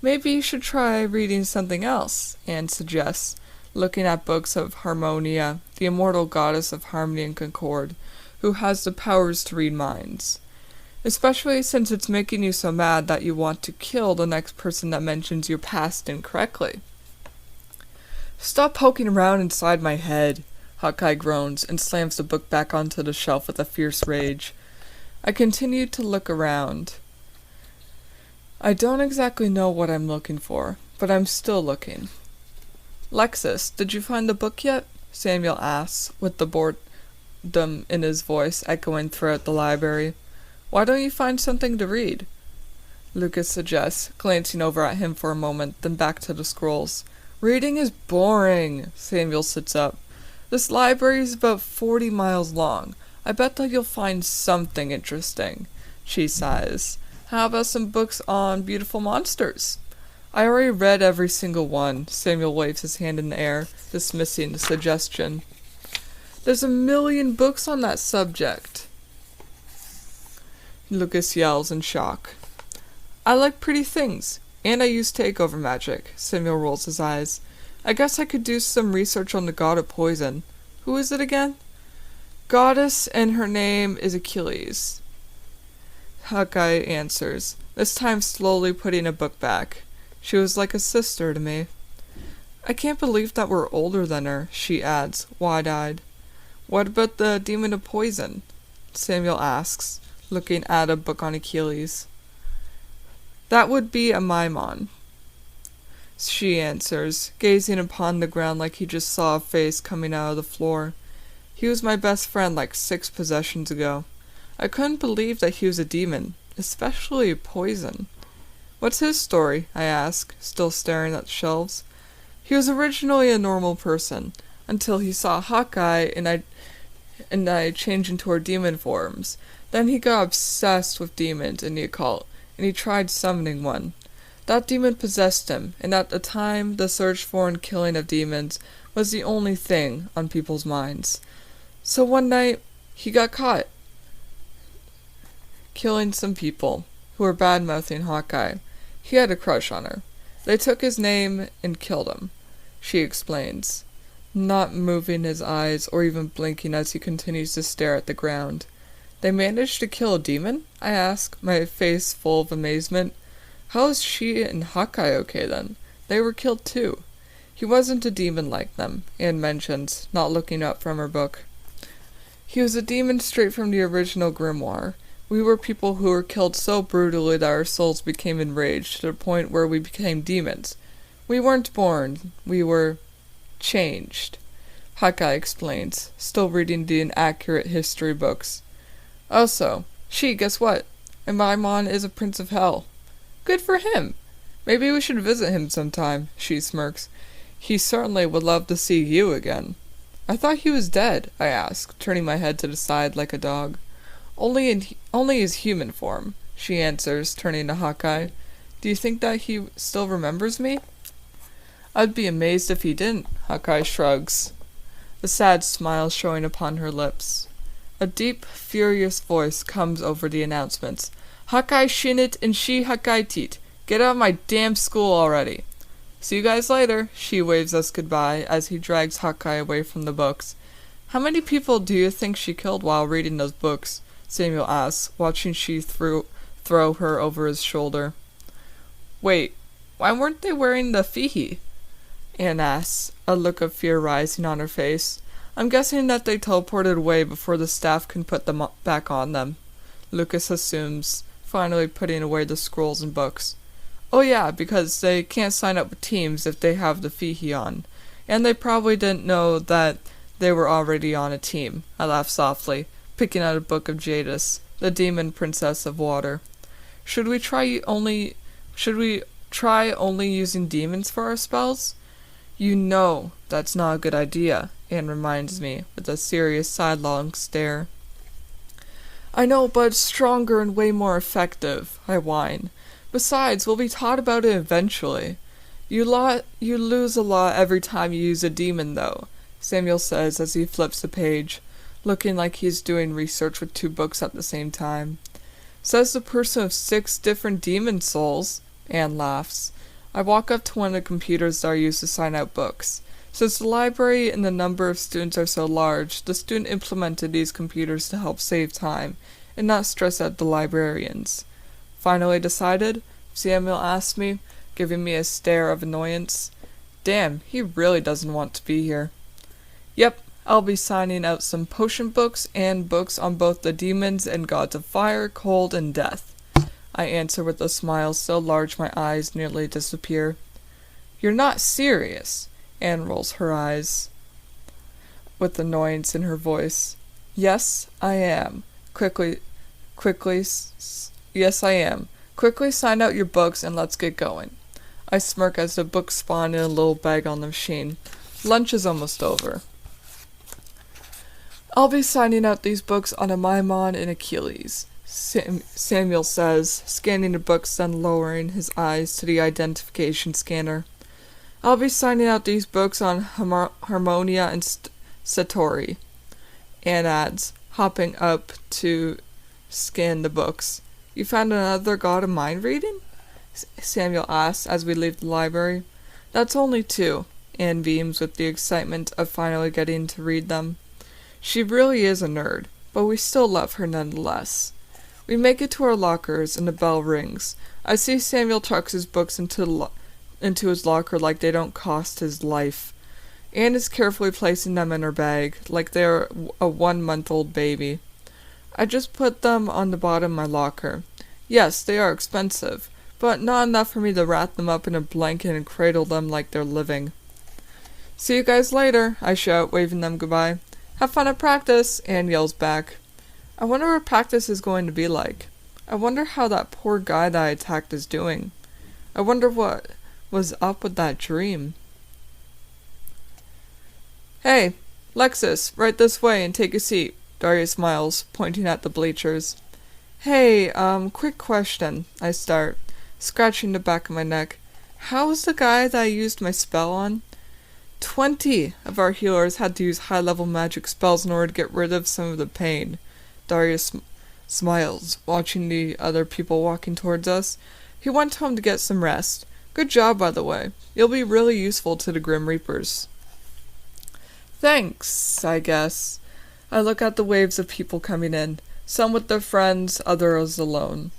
Speaker 1: Maybe you should try reading something else, Anne suggests, looking at books of Harmonia, the immortal goddess of harmony and concord, who has the powers to read minds. Especially since it's making you so mad that you want to kill the next person that mentions your past incorrectly. Stop poking around inside my head, Hawkeye groans and slams the book back onto the shelf with a fierce rage. I continue to look around. I don't exactly know what I'm looking for, but I'm still looking. Lexus, did you find the book yet? Samuel asks, with the boredom in his voice echoing throughout the library. Why don't you find something to read? Lucas suggests, glancing over at him for a moment, then back to the scrolls. Reading is boring. Samuel sits up. This library is about 40 miles long. I bet that you'll find something interesting. She sighs. How about some books on beautiful monsters? I already read every single one. Samuel waves his hand in the air, dismissing the suggestion. There's a million books on that subject. Lucas yells in shock. I like pretty things, and I use takeover magic. Samuel rolls his eyes. I guess I could do some research on the god of poison. Who is it again? Goddess, and her name is Achilles. Hawkeye answers, this time slowly putting a book back. She was like a sister to me. I can't believe that we're older than her, she adds, wide-eyed. What about the demon of poison? Samuel asks, looking at a book on Achilles. That would be a Maimon, she answers, gazing upon the ground like he just saw a face coming out of the floor. He was my best friend like 6 possessions ago. I couldn't believe that he was a demon, especially poison. What's his story? I ask, still staring at the shelves. He was originally a normal person, until he saw Hawkeye and I changed into our demon forms. Then he got obsessed with demons in the occult, and he tried summoning one. That demon possessed him, and at the time the search for and killing of demons was the only thing on people's minds. So one night, he got caught killing some people who were bad-mouthing Hawkeye. He had a crush on her. They took his name and killed him, she explains, not moving his eyes or even blinking as he continues to stare at the ground. They managed to kill a demon? I ask, my face full of amazement. How is she and Hawkeye okay then? They were killed too. He wasn't a demon like them, Anne mentions, not looking up from her book. He was a demon straight from the original grimoire. We were people who were killed so brutally that our souls became enraged to the point where we became demons. We weren't born, we were changed, Hawkeye explains, still reading the inaccurate history books. Also, guess what? And Maimon is a prince of hell. Good for him! Maybe we should visit him sometime, she smirks. He certainly would love to see you again. I thought he was dead, I ask, turning my head to the side like a dog. Only his human form, she answers, turning to Hawkeye. Do you think that he still remembers me? I'd be amazed if he didn't, Hawkeye shrugs, a sad smile showing upon her lips. A deep, furious voice comes over the announcements. Hawkeye Shinit and Shi Hawkeye Teet. Get out of my damn school already. See you guys later, she waves us goodbye as he drags Hawkeye away from the books. How many people do you think she killed while reading those books? Samuel asks, watching Shi throw her over his shoulder. Wait, why weren't they wearing the fihi? Anne asks, a look of fear rising on her face. I'm guessing that they teleported away before the staff can put them back on them, Lucas assumes, finally putting away the scrolls and books. Oh yeah, because they can't sign up with teams if they have the fihi on. And they probably didn't know that they were already on a team, I laugh softly, picking out a book of Jadis, the demon princess of water. Should we try only using demons for our spells? You know that's not a good idea, Anne reminds me, with a serious sidelong stare. I know, but it's stronger and way more effective, I whine. Besides, we'll be taught about it eventually. You lose a lot every time you use a demon, though, Samuel says as he flips the page, looking like he's doing research with 2 books at the same time. Says the person of 6 different demon souls, Anne laughs. I walk up to one of the computers that are used to sign out books. Since the library and the number of students are so large, the student implemented these computers to help save time and not stress out the librarians. Finally decided? Samuel asked me, giving me a stare of annoyance. Damn, he really doesn't want to be here. Yep, I'll be signing out some potion books and books on both the demons and gods of fire, cold, and death, I answer with a smile so large my eyes nearly disappear. You're not serious, Anne rolls her eyes, with annoyance in her voice. Yes, I am. Yes, I am. Quickly sign out your books and let's get going. I smirk as the books spawn in a little bag on the machine. Lunch is almost over. I'll be signing out these books on a Maimon and Achilles, Samuel says, scanning the books then lowering his eyes to the identification scanner. I'll be signing out these books on Harmonia and Satori, Anne adds, hopping up to scan the books. You found another god of mind reading? Samuel asks as we leave the library. That's only 2, Anne beams with the excitement of finally getting to read them. She really is a nerd, but we still love her nonetheless. We make it to our lockers and the bell rings. I see Samuel tucks his books into his locker like they don't cost his life. Anne is carefully placing them in her bag, like they are a 1-month-old baby. I just put them on the bottom of my locker. Yes, they are expensive, but not enough for me to wrap them up in a blanket and cradle them like they're living. See you guys later, I shout, waving them goodbye. Have fun at practice, Anne yells back. I wonder what practice is going to be like. I wonder how that poor guy that I attacked is doing. I wonder what was up with that dream. Hey, Lexus, right this way and take a seat, Daria smiles, pointing at the bleachers. Hey, quick question, I start, scratching the back of my neck. How was the guy that I used my spell on? 20 of our healers had to use high-level magic spells in order to get rid of some of the pain. Darius smiles, watching the other people walking towards us. He went home to get some rest. Good job, by the way. You'll be really useful to the Grim Reapers. Thanks, I guess. I look at the waves of people coming in, some with their friends, others alone.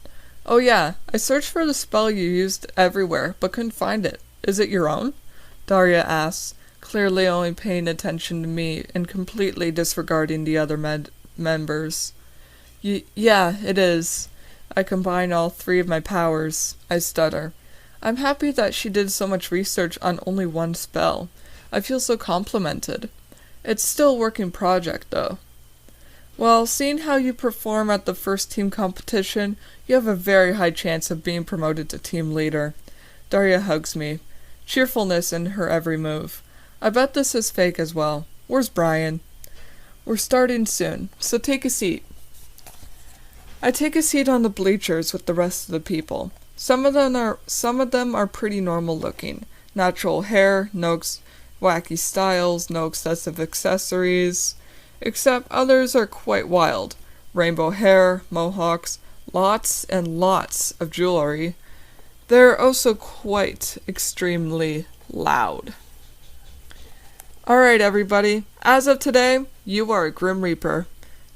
Speaker 1: Oh yeah, I searched for the spell you used everywhere, but couldn't find it. Is it your own? Daria asks, clearly only paying attention to me and completely disregarding the other members. Yeah, it is. I combine all three of my powers. I stutter. I'm happy that she did so much research on only one spell. I feel so complimented. It's still a working project, though. Well, seeing how you perform at the first team competition, you have a very high chance of being promoted to team leader. Daria hugs me, cheerfulness in her every move. I bet this is fake as well. Where's Brian? We're starting soon, so take a seat. I take a seat on the bleachers with the rest of the people. Some of them are pretty normal looking. Natural hair, no wacky styles, no excessive accessories, except others are quite wild. Rainbow hair, mohawks, lots and lots of jewelry. They're also quite extremely loud. Alright everybody, as of today, you are a Grim Reaper.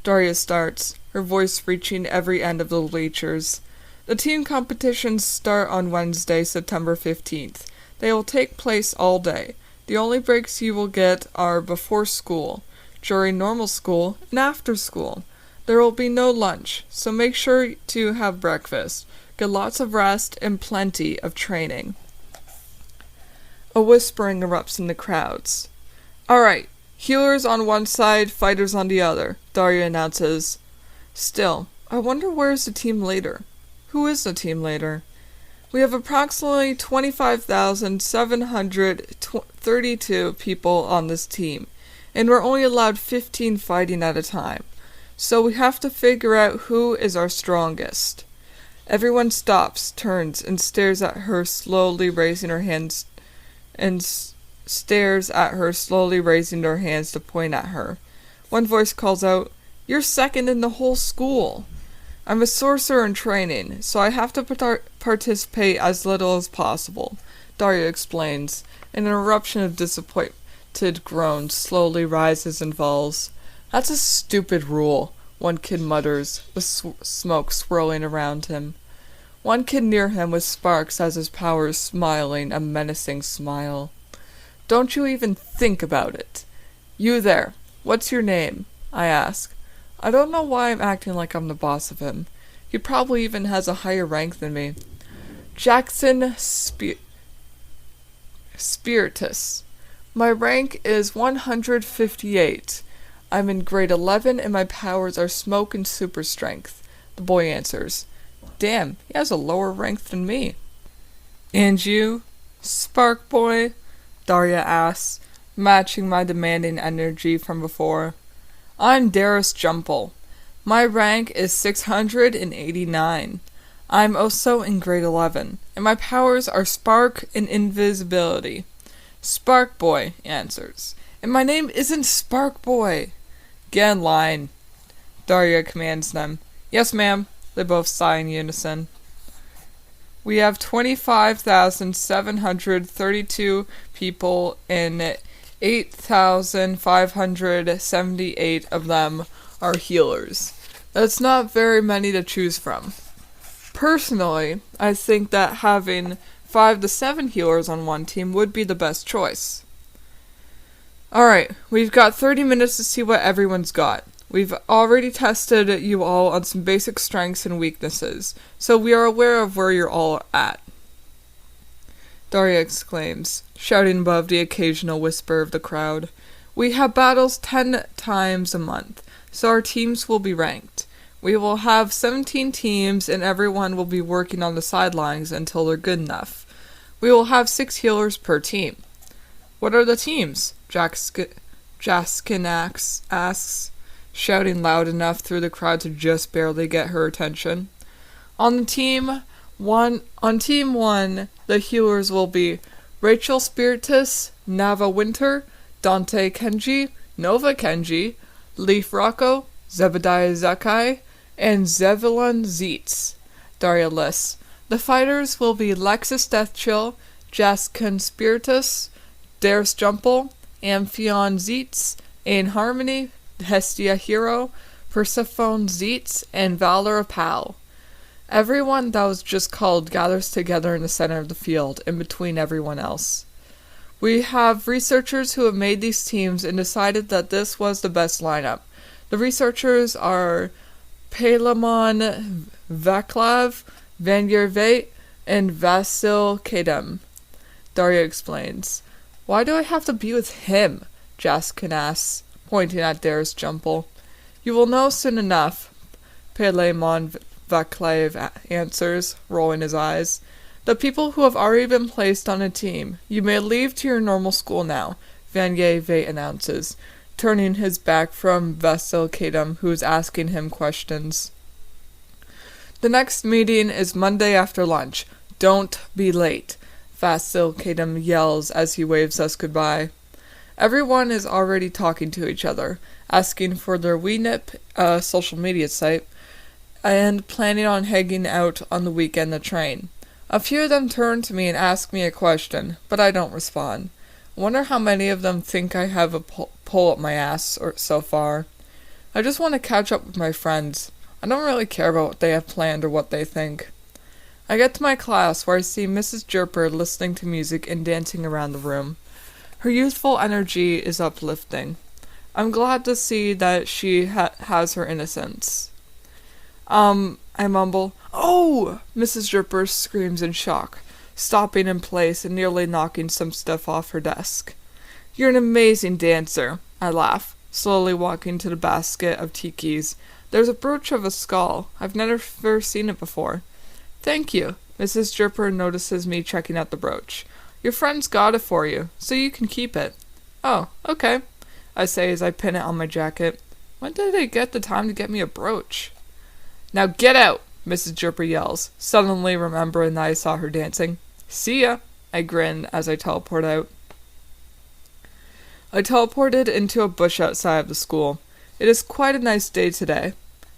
Speaker 1: Daria starts, her voice reaching every end of the bleachers. The team competitions start on Wednesday, September 15th. They will take place all day. The only breaks you will get are before school, during normal school, and after school. There will be no lunch, so make sure to have breakfast. Get lots of rest and plenty of training. A whispering erupts in the crowds. Alright, healers on one side, fighters on the other, Daria announces. Still, I wonder where's the team leader? Who is the team leader? We have approximately 25,732 people on this team, and we're only allowed 15 fighting at a time. So we have to figure out who is our strongest. Everyone stops, turns, and stares at her slowly raising her hands to point at her. One voice calls out, "You're second in the whole school." I'm a sorcerer in training, so I have to participate as little as possible, Daria explains, and an eruption of disappointed groans slowly rises and falls. That's a stupid rule, one kid mutters, with smoke swirling around him. One kid near him with sparks has his powers smiling a menacing smile. Don't you even think about it. You there, what's your name? I ask. I don't know why I'm acting like I'm the boss of him. He probably even has a higher rank than me. Jackson Spiritus. My rank is 158. I'm in grade 11 and my powers are smoke and super strength. The boy answers. Damn, he has a lower rank than me. And you, Spark Boy? Daria asks, matching my demanding energy from before. I'm Darius Jumple. My rank is 689. I'm also in grade 11, and my powers are spark and invisibility. Spark Boy answers, and my name isn't Spark Boy. Get in line, Daria commands them. Yes, ma'am, they both sigh in unison. We have 25,732 people in 8,578 of them are healers. That's not very many to choose from. Personally, I think that having 5 to 7 healers on one team would be the best choice. Alright, we've got 30 minutes to see what everyone's got. We've already tested you all on some basic strengths and weaknesses, so we are aware of where you're all at. Daria exclaims, shouting above the occasional whisper of the crowd. We have battles 10 times a month, so our teams will be ranked. We will have 17 teams and everyone will be working on the sidelines until they're good enough. We will have 6 healers per team. What are the teams? Jaskinax asks, shouting loud enough through the crowd to just barely get her attention. On team 1, the healers will be Rachel Spiritus, Nava Winter, Dante Kenji, Nova Kenji, Leaf Rocco, Zebediah Zakai, and Zevulon Zeitz. Daria lists. The fighters will be Lexus Deathchill, Jas Conspiratus, Darius Jumple, Amphion Zeitz, Ain Harmony, Hestia Hero, Persephone Zeitz, and Valor Pal. Everyone that was just called gathers together in the center of the field, in between everyone else. We have researchers who have made these teams and decided that this was the best lineup. The researchers are Palamon Vaclav, Vanyer Veit, and Vasil Kadem. Daria explains. Why do I have to be with him? Jaskin asks, pointing at Darius Jumple. You will know soon enough, Palamon Vaclav answers, rolling his eyes. The people who have already been placed on a team. You may leave to your normal school now, Vanyer Veit announces, turning his back from Vasil Kadem, who is asking him questions. The next meeting is Monday after lunch. Don't be late, Vasil Kadem yells as he waves us goodbye. Everyone is already talking to each other, asking for their WeNip social media site, and planning on hanging out on the weekend to train. A few of them turn to me and ask me a question, but I don't respond. I wonder how many of them think I have a pole up my ass so far. I just want to catch up with my friends. I don't really care about what they have planned or what they think. I get to my class where I see Mrs. Jerper listening to music and dancing around the room. Her youthful energy is uplifting. I'm glad to see that she has her innocence. I mumble, "Oh!" Mrs. Jerper screams in shock, stopping in place and nearly knocking some stuff off her desk. "You're an amazing dancer," I laugh, slowly walking to the basket of tikis. There's a brooch of a skull. I've never seen it before. "Thank you." Mrs. Jerper notices me checking out the brooch. "Your friends got it for you, so you can keep it." "Oh, okay," I say as I pin it on my jacket. When did they get the time to get me a brooch? "Now get out!" Mrs. Jerper yells, suddenly remembering that I saw her dancing. "See ya!" I grin as I teleport out. I teleported into a bush outside of the school. It is quite a nice day today.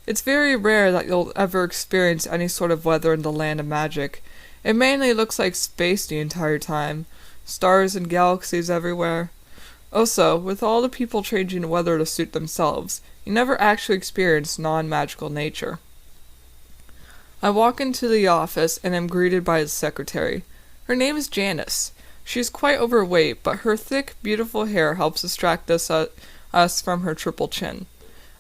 Speaker 1: It's very rare that you'll ever experience any sort of weather in the land of magic. It mainly looks like space the entire time. Stars and galaxies everywhere. Also, with all the people changing the weather to suit themselves, you never actually experience non-magical nature. I walk into the office and am greeted by the secretary. Her name is Janice. She is quite overweight, but her thick, beautiful hair helps distract us from her triple chin.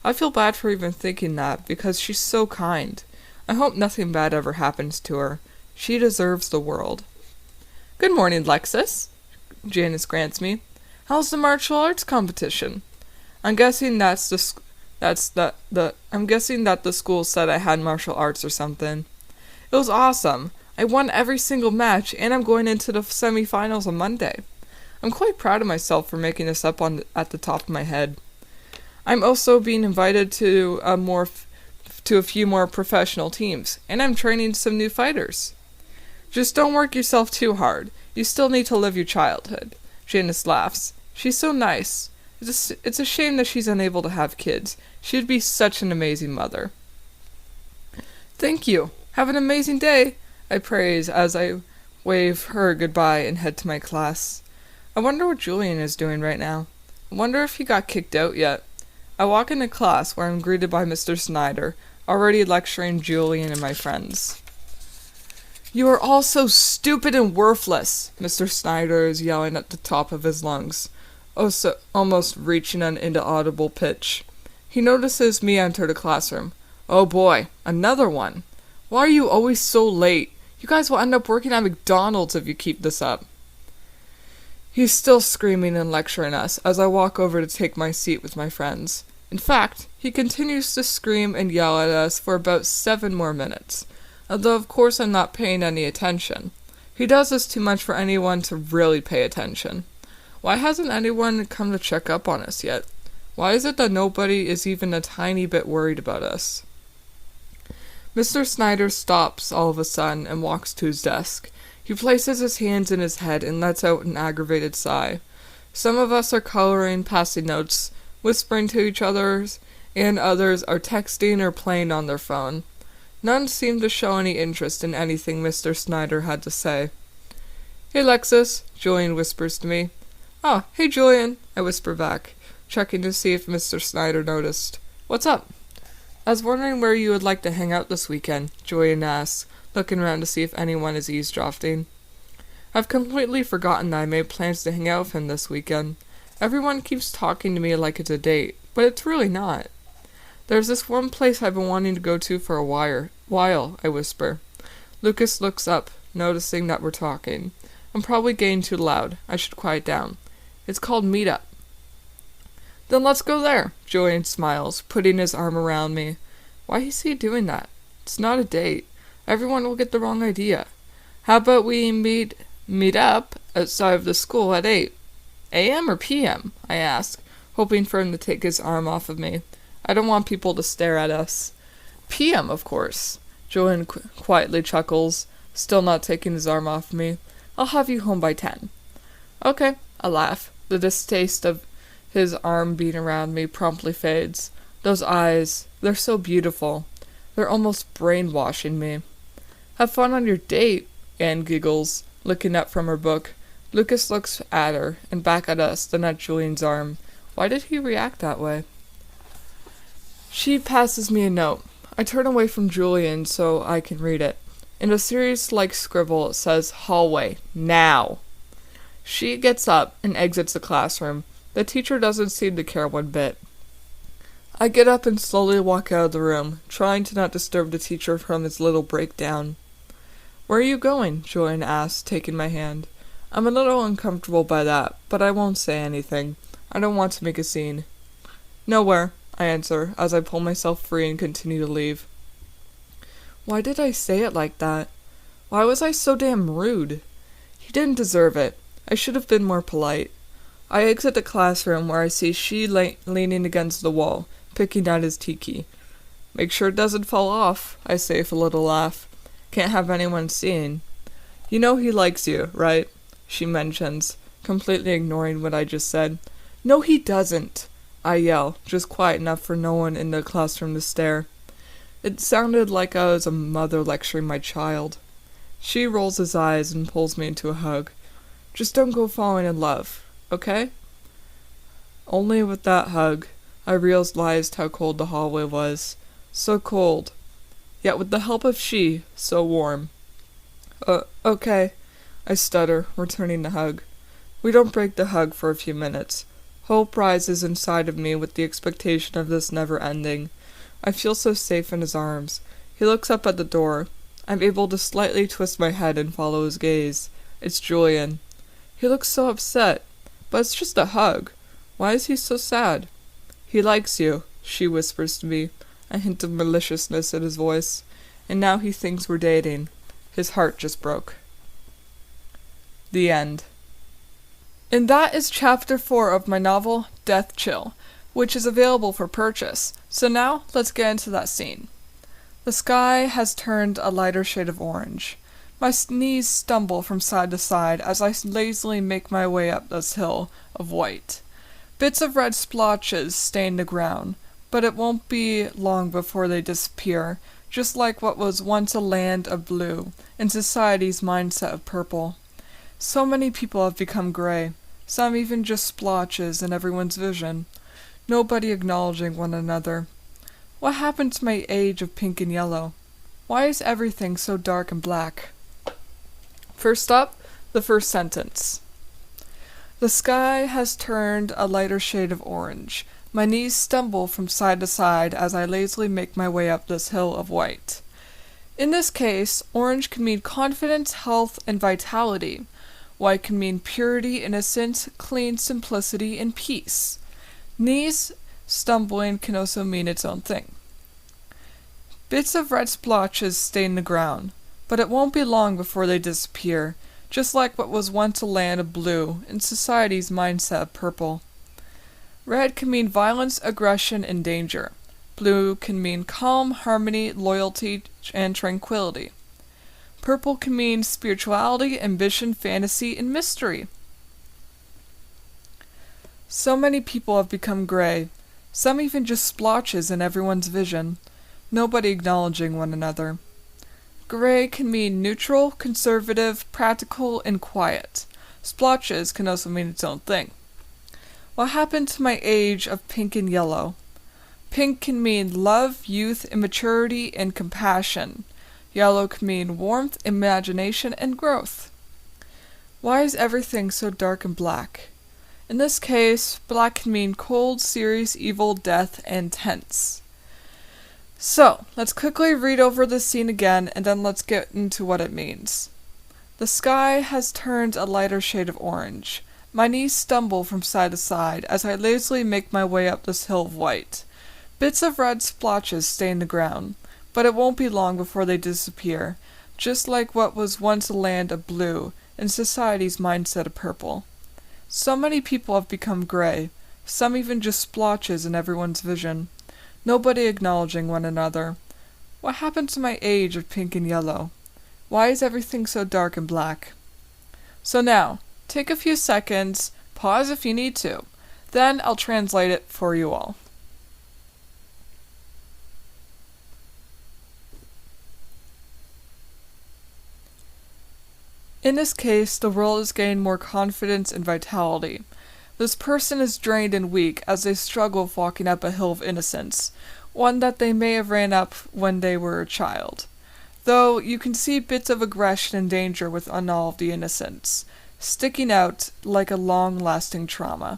Speaker 1: I feel bad for even thinking that, because she's so kind. I hope nothing bad ever happens to her. She deserves the world. "Good morning, Lexus," Janice grants me. "How's the martial arts competition?" I'm guessing that the school said I had martial arts or something. "It was awesome. I won every single match, and I'm going into the semifinals on Monday. I'm quite proud of myself for making this up at the top of my head. I'm also being invited to a few more professional teams, and I'm training some new fighters." "Just don't work yourself too hard. You still need to live your childhood." Janice laughs. She's so nice. It's a shame that she's unable to have kids. She'd be such an amazing mother. "Thank you. Have an amazing day," I praise as I wave her goodbye and head to my class. I wonder what Julian is doing right now. I wonder if he got kicked out yet. I walk into class where I'm greeted by Mr. Snyder, already lecturing Julian and my friends. "You are all so stupid and worthless," Mr. Snyder is yelling at the top of his lungs, almost reaching an inaudible pitch. He notices me enter the classroom. "Oh boy, another one. Why are you always so late? You guys will end up working at McDonald's if you keep this up." He's still screaming and lecturing us as I walk over to take my seat with my friends. In fact, he continues to scream and yell at us for about 7 more minutes, although of course I'm not paying any attention. He does this too much for anyone to really pay attention. Why hasn't anyone come to check up on us yet? Why is it that nobody is even a tiny bit worried about us? Mr. Snyder stops all of a sudden and walks to his desk. He places his hands in his head and lets out an aggravated sigh. Some of us are coloring, passing notes, whispering to each other, and others are texting or playing on their phone. None seemed to show any interest in anything Mr. Snyder had to say. "Hey, Lexus," Julian whispers to me. "Oh, hey, Julian," I whisper back, checking to see if Mr. Snyder noticed. "What's up?" "I was wondering where you would like to hang out this weekend," Julian asks, looking around to see if anyone is eavesdropping. I've completely forgotten that I made plans to hang out with him this weekend. Everyone keeps talking to me like it's a date, but it's really not. "There's this one place I've been wanting to go to for a while," I whisper. Lucas looks up, noticing that we're talking. I'm probably getting too loud. I should quiet down. "It's called Meetup." "Then let's go there," Julian smiles, putting his arm around me. Why is he doing that? It's not a date. Everyone will get the wrong idea. "How about we meet up outside of the school at 8 a.m. or p.m.?" I ask, hoping for him to take his arm off of me. I don't want people to stare at us. "P.m., of course." Julian quietly chuckles, still not taking his arm off of me. "I'll have you home by 10. "Okay," I laugh. The distaste of his arm being around me promptly fades. Those eyes, they're so beautiful. They're almost brainwashing me. "Have fun on your date," Anne giggles, looking up from her book. Lucas looks at her, and back at us, then at Julian's arm. Why did he react that way? She passes me a note. I turn away from Julian so I can read it. In a serious-like scribble, it says, "Hallway, now." She gets up and exits the classroom. The teacher doesn't seem to care one bit. I get up and slowly walk out of the room, trying to not disturb the teacher from his little breakdown. "Where are you going?" Julian asks, taking my hand. I'm a little uncomfortable by that, but I won't say anything. I don't want to make a scene. "Nowhere," I answer, as I pull myself free and continue to leave. Why did I say it like that? Why was I so damn rude? He didn't deserve it. I should have been more polite. I exit the classroom where I see she leaning against the wall, picking at his tiki. "Make sure it doesn't fall off," I say with a little laugh. "Can't have anyone seeing." "You know he likes you, right?" she mentions, completely ignoring what I just said. "No, he doesn't," I yell, just quiet enough for no one in the classroom to stare. It sounded like I was a mother lecturing my child. She rolls his eyes and pulls me into a hug. "Just don't go falling in love, okay?" Only with that hug, I realized how cold the hallway was. So cold. Yet with the help of she, so warm. Okay," I stutter, returning the hug. We don't break the hug for a few minutes. Hope rises inside of me with the expectation of this never ending. I feel so safe in his arms. He looks up at the door. I'm able to slightly twist my head and follow his gaze. It's Julian. He looks so upset. But it's just a hug. Why is he so sad? "He likes you," she whispers to me, a hint of maliciousness in his voice. "And now he thinks we're dating." His heart just broke. The end. And that is chapter 4 of my novel, Deathchill, which is available for purchase. So now, let's get into that scene. The sky has turned a lighter shade of orange. My knees stumble from side to side as I lazily make my way up this hill of white. Bits of red splotches stain the ground, but it won't be long before they disappear, just like what was once a land of blue, in society's mindset of purple. So many people have become gray, some even just splotches in everyone's vision. Nobody acknowledging one another. What happened to my age of pink and yellow? Why is everything so dark and black? First up, the first sentence. The sky has turned a lighter shade of orange. My knees stumble from side to side as I lazily make my way up this hill of white. In this case, orange can mean confidence, health, and vitality. White can mean purity, innocence, clean simplicity, and peace. Knees stumbling can also mean its own thing. Bits of red splotches stain the ground, but it won't be long before they disappear, just like what was once a land of blue in society's mindset of purple. Red can mean violence, aggression, and danger. Blue can mean calm, harmony, loyalty, and tranquility. Purple can mean spirituality, ambition, fantasy, and mystery. So many people have become gray, some even just splotches in everyone's vision, nobody acknowledging one another. Gray can mean neutral, conservative, practical, and quiet. Splotches can also mean its own thing. What happened to my age of pink and yellow? Pink can mean love, youth, immaturity, and compassion. Yellow can mean warmth, imagination, and growth. Why is everything so dark and black? In this case, black can mean cold, serious, evil, death, and tense. So, let's quickly read over this scene again, and then let's get into what it means. The sky has turned a lighter shade of orange. My knees stumble from side to side as I lazily make my way up this hill of white. Bits of red splotches stain the ground, but it won't be long before they disappear, just like what was once a land of blue and society's mindset of purple. So many people have become gray, some even just splotches in everyone's vision, nobody acknowledging one another. What happened to my age of pink and yellow? Why is everything so dark and black? So now, take a few seconds, pause if you need to, then I'll translate it for you all. In this case, the world has gained more confidence and vitality. This person is drained and weak as they struggle with walking up a hill of innocence, one that they may have ran up when they were a child. Though you can see bits of aggression and danger within all of the innocence, sticking out like a long-lasting trauma.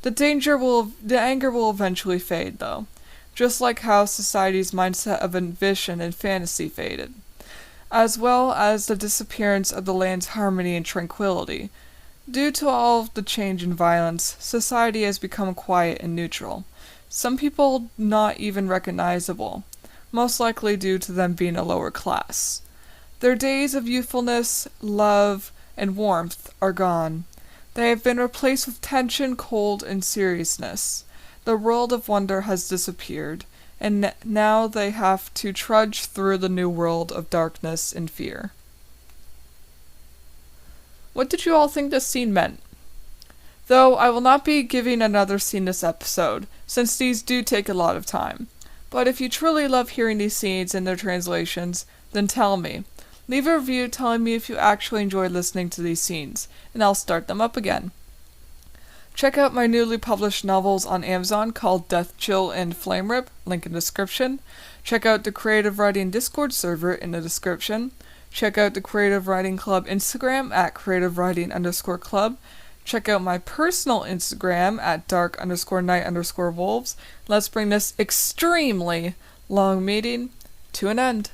Speaker 1: The anger will eventually fade, though, just like how society's mindset of ambition and fantasy faded, as well as the disappearance of the land's harmony and tranquility. Due to all of the change in violence, society has become quiet and neutral. Some people not even recognizable, most likely due to them being a lower class. Their days of youthfulness, love, and warmth are gone. They have been replaced with tension, cold, and seriousness. The world of wonder has disappeared, and now they have to trudge through the new world of darkness and fear. What did you all think this scene meant? Though I will not be giving another scene this episode, since these do take a lot of time. But if you truly love hearing these scenes and their translations, then tell me. Leave a review telling me if you actually enjoyed listening to these scenes, and I'll start them up again. Check out my newly published novels on Amazon called Deathchill and Flamerip, link in description. Check out the Creative Writing Discord server in the description. Check out the Creative Writing Club Instagram at creativewriting_club. Check out my personal Instagram at dark_night_wolves. Let's bring this extremely long meeting to an end.